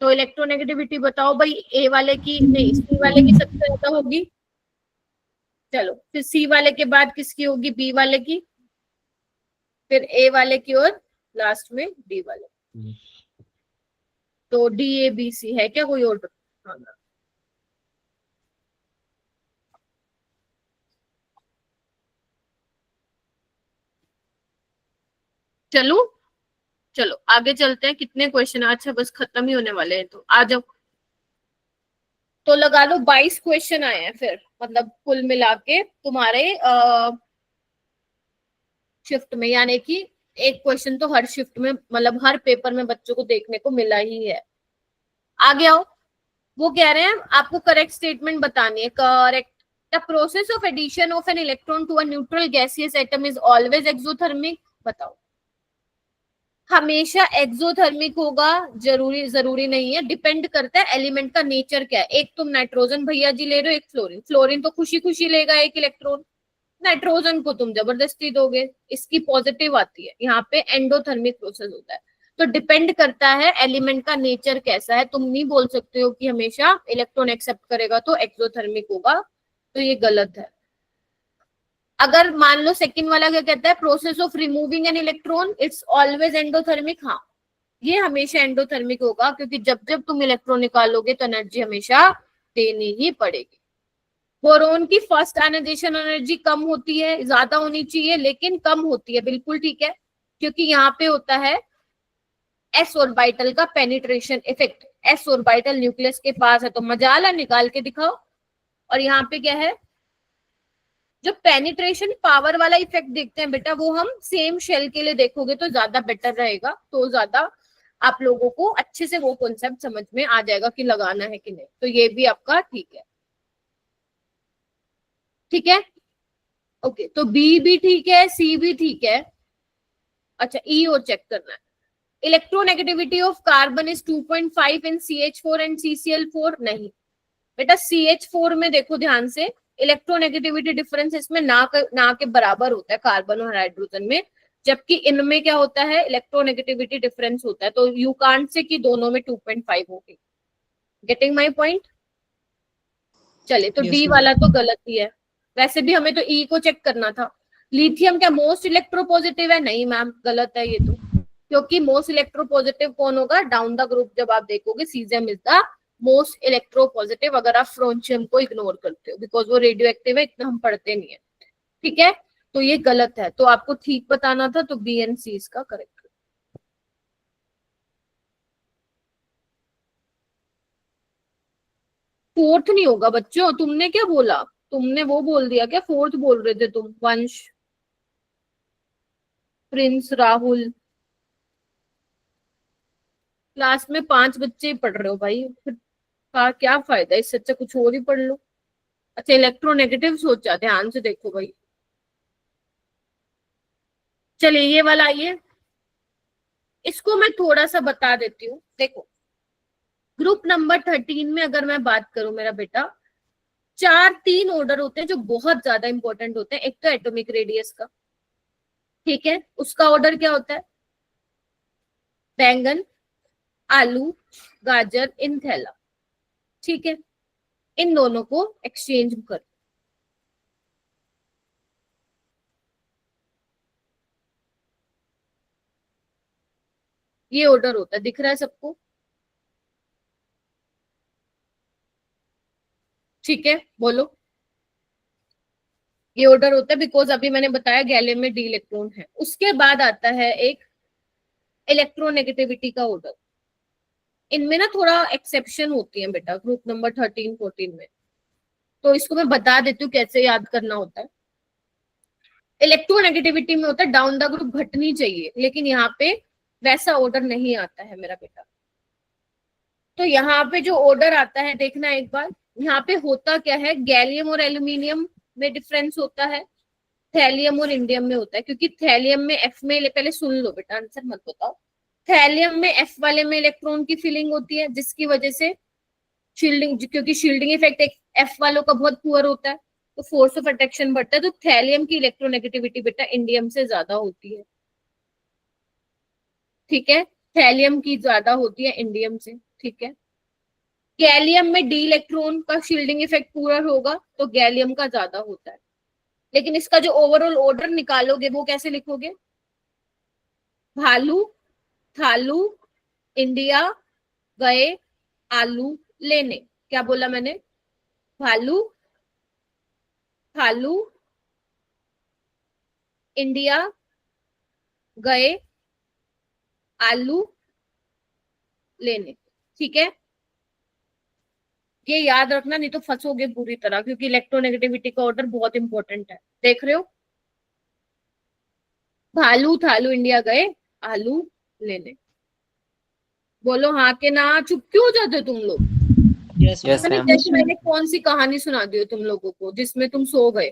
तो इलेक्ट्रोनेगेटिविटी बताओ भाई, ए वाले की नहीं, सी वाले की सबसे ज्यादा होगी। चलो फिर सी वाले के बाद किसकी होगी? बी वाले की, फिर ए वाले की, और लास्ट में डी वाले। तो डी ए बी सी है क्या कोई और? हाँ। चलो चलो आगे चलते हैं। कितने क्वेश्चन? अच्छा बस खत्म ही होने वाले हैं, तो आ जाओ। तो लगा लो 22 क्वेश्चन आए हैं फिर, मतलब कुल मिला के तुम्हारे शिफ्ट में, यानी कि एक क्वेश्चन तो हर शिफ्ट में, मतलब हर पेपर में बच्चों को देखने को मिला ही है। आगे आओ। वो कह रहे हैं आपको करेक्ट स्टेटमेंट बतानी है। Correct. The process of addition of an electron to a neutral gaseous atom is always exothermic. बताओ। हमेशा एक्सोथर्मिक होगा? जरूरी नहीं है, डिपेंड करता है एलिमेंट का नेचर क्या है। एक तुम नाइट्रोजन भैया जी ले रहे हो, एक फ्लोरीन। फ्लोरीन तो खुशी खुशी लेगा एक इलेक्ट्रॉन, नाइट्रोजन को तुम जबरदस्ती दोगे, इसकी पॉजिटिव आती है। यहाँ पे एंडोथर्मिक प्रोसेस होता है। तो डिपेंड करता है एलिमेंट का नेचर कैसा है। तुम नहीं बोल सकते हो कि हमेशा इलेक्ट्रॉन एक्सेप्ट करेगा तो एक्सोथर्मिक होगा, तो ये गलत है। अगर मान लो सेकंड वाला क्या कहता है, process of removing an electron it's always endothermic. हाँ, ये हमेशा एंडोथर्मिक होगा, क्योंकि जब जब तुम इलेक्ट्रॉन निकालोगे तो एनर्जी हमेशा देनी ही पड़ेगी। बोरोन की फर्स्ट आयनाइजेशन एनर्जी कम होती है, ज्यादा होनी चाहिए लेकिन कम होती है, बिल्कुल ठीक है, क्योंकि यहाँ पे होता है एस ऑर्बिटल का penetration effect. S orbital nucleus के पास है, तो मजाला निकाल के दिखाओ। और यहाँ पे क्या है, जो पेनिट्रेशन पावर वाला इफेक्ट देखते हैं बेटा, वो हम सेम शेल के लिए देखोगे तो ज्यादा बेटर रहेगा, तो ज्यादा आप लोगों को अच्छे से वो कॉन्सेप्ट समझ में आ जाएगा कि लगाना है कि नहीं। तो ये भी आपका ठीक है। ठीक है ओके, तो बी भी ठीक है, सी भी ठीक है। अच्छा ई और चेक करना है। Electronegativity of carbon is 2.5 in CH4 and CCl4। नहीं बेटा, CH4 में देखो ध्यान से, इलेक्ट्रोनेगेटिविटी डिफरेंस इसमें ना के बराबर होता है कार्बन और हाइड्रोजन में, जबकि इनमें क्या होता है, इलेक्ट्रोनेगेटिविटी डिफरेंस होता है। तो यू कांट से कि दोनों में 2.5 होगी। Getting my point? चलिए, तो Yes, डी ma'am. वाला तो गलत ही है। वैसे भी हमें तो ई को चेक करना था। लिथियम क्या मोस्ट इलेक्ट्रोपॉजिटिव है? नहीं मैम, गलत है ये तो, क्योंकि मोस्ट इलेक्ट्रोपॉजिटिव कौन होगा? डाउन द ग्रुप जब आप देखोगे, caesium is the most electropositive, अगर आप फ्रोंशियम को इग्नोर करते हो, बिकॉज वो रेडियो एक्टिव है, इतना हम पढ़ते नहीं है। ठीक है, तो ये गलत है, तो आपको ठीक बताना था, तो बी एंड सी इसका करेक्ट। फोर्थ नहीं होगा बच्चों, तुमने क्या बोला? तुमने वो बोल दिया क्या? फोर्थ बोल रहे थे तुम, वंश, प्रिंस, राहुल। क्लास में 5 बच्चे ही पढ़ रहे हो भाई, फिर का क्या फायदा, इससे अच्छा कुछ और ही पढ़ लो। अच्छा इलेक्ट्रोनेगेटिव सोचा, ध्यान से देखो भाई। चलिए ये वाला आइए, इसको मैं थोड़ा सा बता देती हूँ। देखो ग्रुप नंबर 13 में अगर मैं बात करूं मेरा बेटा, 3 ऑर्डर होते हैं जो बहुत ज्यादा इंपॉर्टेंट होते हैं। एक तो एटॉमिक रेडियस का, ठीक है, उसका ऑर्डर क्या होता है? बैंगन, आलू, गाजर, इन थैला। ठीक है, इन दोनों को एक्सचेंज कर, ये ऑर्डर होता है, दिख रहा है सबको? ठीक है, बोलो। ये ऑर्डर होता है बिकॉज अभी मैंने बताया गैलियम में डी इलेक्ट्रॉन है। उसके बाद आता है एक इलेक्ट्रोनेगेटिविटी का ऑर्डर। इनमें ना थोड़ा एक्सेप्शन होती है बेटा ग्रुप नंबर 13 14 में, तो इसको मैं बता देती हूँ कैसे याद करना होता है। इलेक्ट्रोनेगेटिविटी में होता है डाउन द ग्रुप घटनी चाहिए, लेकिन यहाँ पे वैसा ऑर्डर नहीं आता है मेरा बेटा। तो यहाँ पे जो ऑर्डर आता है देखना एक बार, यहाँ पे होता क्या है, गैलियम और एल्यूमिनियम में डिफरेंस होता है, थैलियम और इंडियम में होता है। क्योंकि थैलियम में एफ में, पहले सुन लो बेटा आंसर मत बताओ, थैलियम में एफ वाले में इलेक्ट्रॉन की फिलिंग होती है जिसकी वजह से शील्डिंग, क्योंकि शील्डिंग इफेक्ट एक एफ वालों का बहुत पुअर होता है तो फोर्स ऑफ अट्रैक्शन बढ़ता है। तो थैलियम की इलेक्ट्रोनेगेटिविटी बेटा इंडियम से ज्यादा होती है, ठीक है, थैलियम की ज्यादा होती है इंडियम से, ठीक है। गैलियम में डी इलेक्ट्रॉन का शील्डिंग इफेक्ट पूरा होगा तो गैलियम का ज्यादा होता है। लेकिन इसका जो ओवरऑल ऑर्डर निकालोगे वो कैसे लिखोगे, भालू थालू इंडिया गए आलू लेने। क्या बोला मैंने, भालू थालू इंडिया गए आलू लेने, ठीक है। ये याद रखना नहीं तो फंसोगे पूरी तरह, क्योंकि इलेक्ट्रोनेगेटिविटी का ऑर्डर बहुत इंपॉर्टेंट है। देख रहे हो, भालू थालू इंडिया गए आलू लेने। बोलो हाँ के ना, चुप क्यों हो जाते हो तुम लोग। यस जैसे मैंने कौन सी कहानी सुना दी हो तुम लोगों को जिसमें तुम सो गए।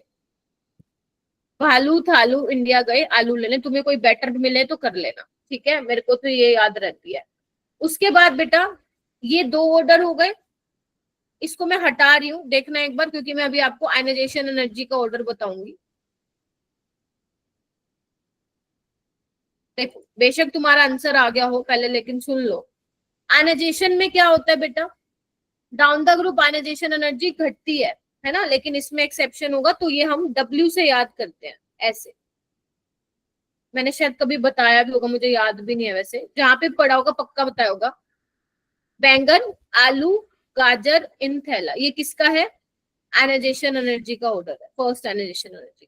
भालू थालू इंडिया गए आलू लेने, तुम्हें कोई बेटर मिले तो कर लेना, ठीक है, मेरे को तो ये याद रहती है। उसके बाद बेटा ये दो ऑर्डर हो गए, इसको मैं हटा रही हूँ, देखना एक बार, क्योंकि मैं अभी आपको आयनाइजेशन एनर्जी का ऑर्डर बताऊंगी। देखो बेशक तुम्हारा आंसर आ गया हो पहले, लेकिन सुन लो, आयनाइजेशन में क्या होता है बेटा, down the group ionization energy घटती है ना, लेकिन इसमें एक्सेप्शन होगा, तो ये हम W से याद करते हैं ऐसे। मैंने शायद कभी बताया भी होगा, मुझे याद भी नहीं है वैसे, जहां पे पढ़ा होगा पक्का बताया होगा। बैंगन आलू गाजर इन थैला, ये किसका है, आयनाइजेशन एनर्जी का ऑर्डर है, फर्स्ट आयनाइजेशन एनर्जी।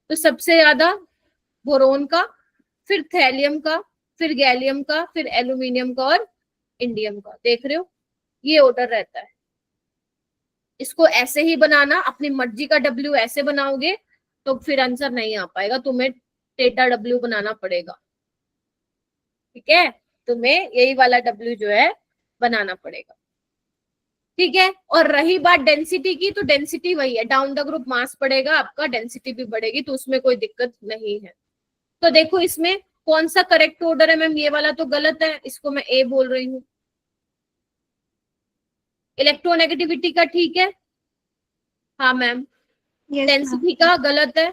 तो सबसे ज्यादा बोरोन का, फिर थैलियम का, फिर गैलियम का, फिर एल्यूमिनियम का और इंडियम का। देख रहे हो, ये ऑर्डर रहता है। इसको ऐसे ही बनाना, अपनी मर्जी का W ऐसे बनाओगे तो फिर आंसर नहीं आ पाएगा, तुम्हें टेटा W बनाना पड़ेगा, ठीक है, तुम्हें यही वाला W जो है बनाना पड़ेगा, ठीक है। और रही बात डेंसिटी की, तो डेंसिटी वही है, डाउन द ग्रुप मास बढ़ेगा आपका, डेंसिटी भी बढ़ेगी, तो उसमें कोई दिक्कत नहीं है। तो देखो इसमें कौन सा करेक्ट ऑर्डर है मैम, ये वाला तो गलत है, इसको मैं A बोल रही हूँ। इलेक्ट्रोनेगेटिविटी का ठीक है, हाँ मैम। Yes, डेंसिटी का गलत है।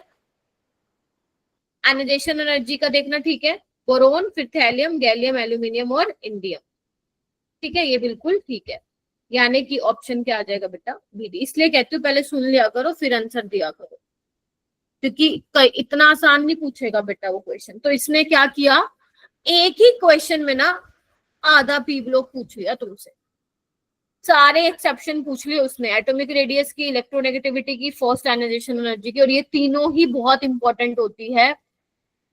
आयनाइजेशन एनर्जी का देखना ठीक है, बोरोन फिर थैलियम गैलियम एल्यूमिनियम और इंडियम, ठीक है, ये बिल्कुल ठीक है। यानी कि ऑप्शन क्या आ जाएगा बेटा, BD। इसलिए कहती हूँ पहले सुन लिया करो फिर आंसर दिया करो, क्योंकि इतना आसान नहीं पूछेगा बेटा वो क्वेश्चन। तो इसने क्या किया, एक ही क्वेश्चन में ना आधा पी ब्लॉक पूछ लिया तुमसे, सारे एक्सेप्शन पूछ लिए उसने, एटॉमिक रेडियस की, इलेक्ट्रोनेगेटिविटी की, फर्स्ट आयनाइजेशन एनर्जी की, और ये तीनों ही बहुत इंपॉर्टेंट होती है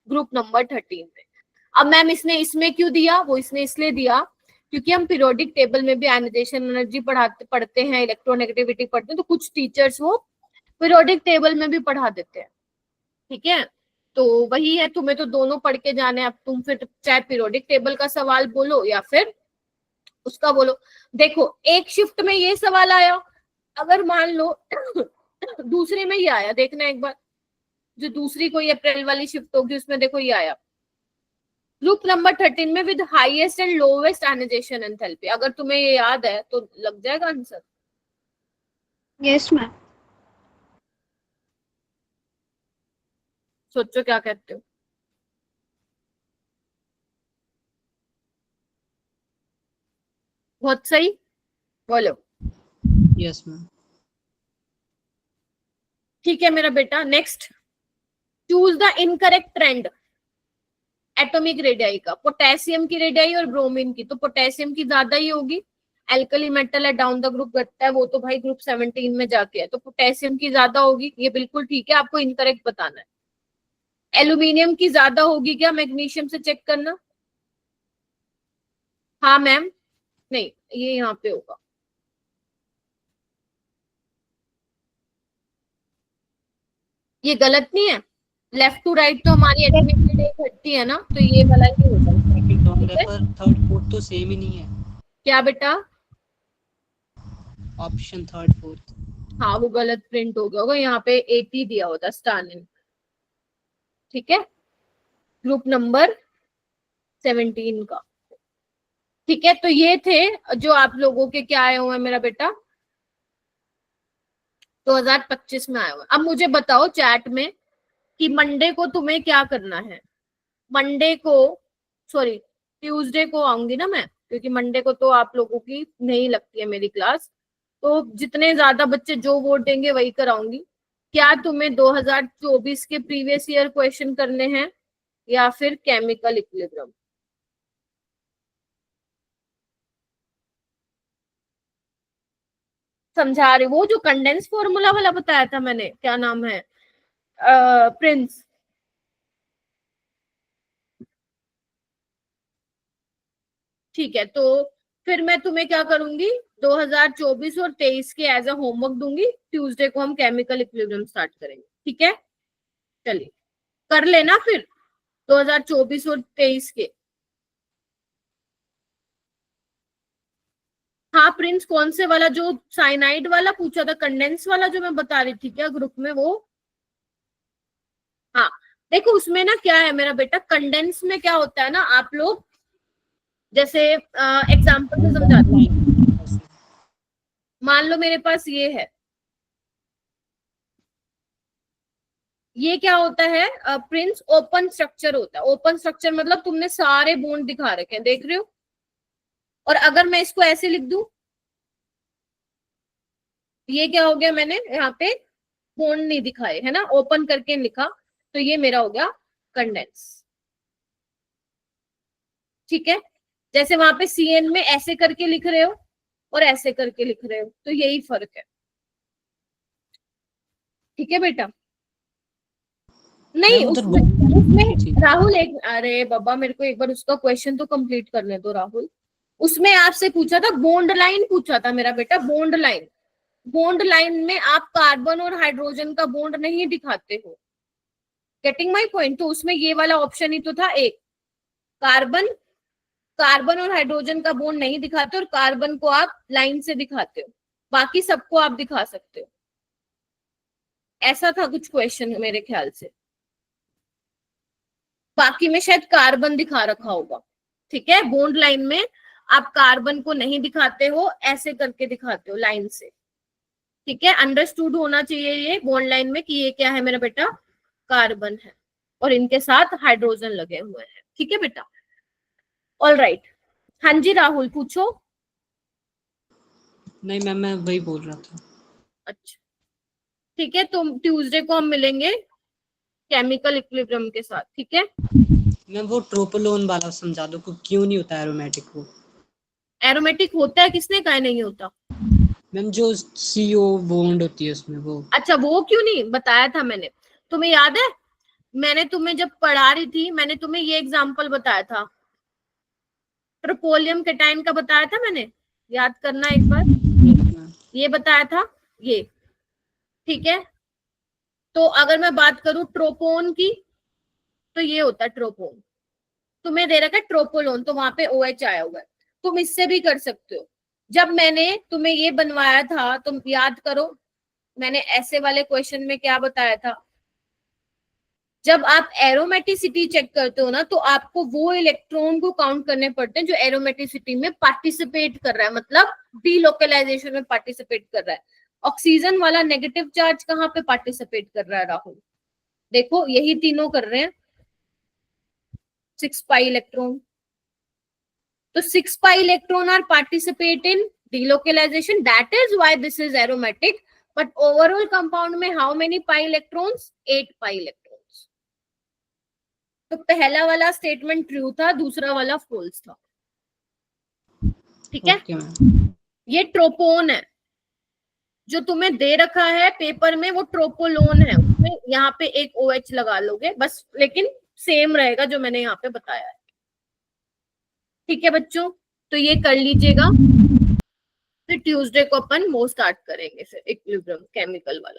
ग्रुप नंबर 13 में। अब मैम इसने इसमें क्यों दिया, वो इसने इसलिए दिया क्योंकि हम पीरियोडिक टेबल में भी आयनाइजेशन एनर्जी पढ़ते हैं, इलेक्ट्रोनेगेटिविटी पढ़ते हैं, तो कुछ टीचर्स वो पीरियोडिक टेबल में भी पढ़ा देते हैं, ठीक है। तो वही है, तुम्हें तो दोनों पढ़ के जाने, अब तुम फिर चाहे पीरियोडिक टेबल का सवाल बोलो या फिर उसका बोलो। देखो एक शिफ्ट में ये सवाल आया, अगर मान लो दूसरे में ये आया, देखना एक बार, जो दूसरी कोई अप्रैल वाली शिफ्ट होगी उसमें देखो ये आया, ग्रुप नंबर 13 में with highest and lowest ionization enthalpy. अगर तुम्हें ये याद है तो लग जाएगा आंसर। yes ma'am. सोचो क्या कहते हो, बहुत सही, बोलो। Yes ma'am. ठीक है मेरा बेटा, next, choose the incorrect trend atomic radii का, पोटेशियम की रेडियाई और ब्रोमीन की। तो पोटेशियम की ज्यादा ही होगी, एल्कली मेटल है डाउन द ग्रुप घटता है, वो तो भाई ग्रुप 17 में जाके है। तो पोटेशियम की ज्यादा होगी, ये बिल्कुल ठीक है, आपको इनकरेक्ट बताना है। एल्यूमिनियम की ज्यादा होगी क्या, मैग्नीशियम से चेक करना। हाँ मैम, नहीं ये यहाँ पे होगा। ये गलत नहीं है, लेफ्ट टू राइट तो हमारी एटॉमिक घटती है ना, तो ये वाला ही होगा। सेकंड रॉन्ग ठीक है, है, पर थर्ड फोर्थ तो सेम ही नहीं है। क्या बेटा, ऑप्शन थर्ड फोर्थ। हाँ वो गलत प्रिंट हो गया होगा, यहाँ पे 80 दिया होता स्टानिन। ठीक है, ग्रुप नंबर 17 का। ठीक है, तो ये थे जो आप लोगों के क्या आए हुए हैं मेरा बेटा, 2025 में आए हुए। अब मुझे बताओ चैट में कि मंडे को तुम्हें क्या करना है। मंडे को, सॉरी ट्यूसडे को आऊंगी ना मैं, क्योंकि मंडे को तो आप लोगों की नहीं लगती है मेरी क्लास, तो जितने ज्यादा बच्चे जो वोट देंगे वही कराऊंगी। क्या तुम्हें 2024 के प्रीवियस ईयर क्वेश्चन करने हैं या फिर केमिकल इक्विलिब्रियम। समझा रहे, वो जो कंडेंस फॉर्मूला वाला बताया था मैंने, क्या नाम है, प्रिंस। ठीक है, तो फिर मैं तुम्हें क्या करूंगी, 2024 और 23 के एज अ होमवर्क दूंगी। ट्यूसडे को हम केमिकल इक्विलिब्रियम स्टार्ट करेंगे। ठीक है, चलिए कर लेना फिर 2024 और 23 के। हाँ प्रिंस, कौन से वाला, जो साइनाइड वाला पूछा था, कंडेंस वाला जो मैं बता रही थी क्या ग्रुप में वो। हाँ देखो, उसमें ना क्या है मेरा बेटा, कंडेंस में क्या होता है ना, आप लोग जैसे एग्जाम्पल से समझाती हूँ। मान लो मेरे पास ये है, ये क्या होता है प्रिंस, ओपन स्ट्रक्चर होता है। ओपन स्ट्रक्चर मतलब तुमने सारे बॉन्ड दिखा रखे हैं, देख रहे हो। और अगर मैं इसको ऐसे लिख दूं, ये क्या हो गया, मैंने यहाँ पे बॉन्ड नहीं दिखाए है ना, ओपन करके लिखा, तो ये मेरा हो गया कंडेंस। ठीक है, जैसे वहां पे सीएन में ऐसे करके लिख रहे हो और ऐसे करके लिख रहे हो, तो यही फर्क है। ठीक है बेटा, नहीं मैम उधर उसमें राहुल एक, अरे बाबा मेरे को एक बार उसका क्वेश्चन तो कंप्लीट करने दो राहुल। उसमें आपसे पूछा था बॉन्ड लाइन, पूछा था मेरा बेटा बॉन्ड लाइन। बॉन्ड लाइन में आप कार्बन और हाइड्रोजन का बॉन्ड नहीं दिखाते हो। गेटिंग माय पॉइंट, तो उसमें ये वाला ऑप्शन ही तो था एक, कार्बन, कार्बन और हाइड्रोजन का बॉन्ड नहीं दिखाते और कार्बन को आप लाइन से दिखाते हो, बाकी सबको आप दिखा सकते हो। ऐसा था कुछ क्वेश्चन मेरे ख्याल से, बाकी में शायद कार्बन दिखा रखा होगा। ठीक है, बॉन्ड लाइन में आप कार्बन को नहीं दिखाते हो, ऐसे करके दिखाते हो लाइन से। ठीक है, अंडरस्टूड होना चाहिए ये बॉन्ड लाइन में कि ये क्या है मेरा बेटा, कार्बन है और इनके साथ हाइड्रोजन लगे हुए हैं। ठीक है बेटा, ऑल राइट। हाँ जी राहुल पूछो। नहीं मैम, मैं वही बोल रहा था। अच्छा ठीक है, तो ट्यूसडे को हम मिलेंगे केमिकल इक्विलिब्रियम के साथ। ठीक है, मैम वो ट्रोपोलोन वाला समझा दो, क्यों नहीं होता एरोमेटिक वो। एरोमेटिक होता है, किसने कहा नहीं होता। मैम जो CO बॉन्ड होती है उसमें वो। अच्छा वो क्यों नहीं बताया था मैंने, तुम्हें याद है, मैंने तुम्हें जब पढ़ा रही थी मैंने तुम्हें ये एग्जांपल बताया था, ट्रोपोलियम केटाइन का बताया था मैंने, याद करना एक बार, ये बताया था ये। ठीक है, तो अगर मैं बात करूं ट्रोपोन की, तो ये होता है ट्रोपोन। तुम्हें दे रखा है ट्रोपोलोन, तो वहां पे OH आया हुआ है। तुम इससे भी कर सकते हो। जब मैंने तुम्हें ये बनवाया था, तुम याद करो, मैंने ऐसे वाले क्वेश्चन में क्या बताया था, जब आप एरोमेटिसिटी चेक करते हो ना, तो आपको वो इलेक्ट्रॉन को काउंट करने पड़ते हैं जो एरोमेटिसिटी में पार्टिसिपेट कर रहा है, मतलब डीलोकलाइजेशन में पार्टिसिपेट कर रहा है। ऑक्सीजन वाला नेगेटिव चार्ज कहाँ पे पार्टिसिपेट कर रहा है राहुल, देखो यही तीनों कर रहे हैं, 6 पाई इलेक्ट्रॉन। तो 6 pi electron are participate in delocalization, that is why this is aromatic. But overall compound में how many pi electrons, 8 pi electrons. तो पहला वाला स्टेटमेंट ट्रू था, दूसरा वाला फॉल्स था। ठीक है, ओके मैम। ये ट्रोपोन है जो तुम्हें दे रखा है पेपर में, वो ट्रोपोलोन है। उसमें यहाँ पे एक OH लगा लोगे बस, लेकिन सेम रहेगा जो मैंने यहाँ पे बताया है। ठीक है बच्चों, तो ये कर लीजिएगा। फिर ट्यूसडे को अपन वो स्टार्ट करेंगे फिर इक्विलिब्रियम केमिकल वाला।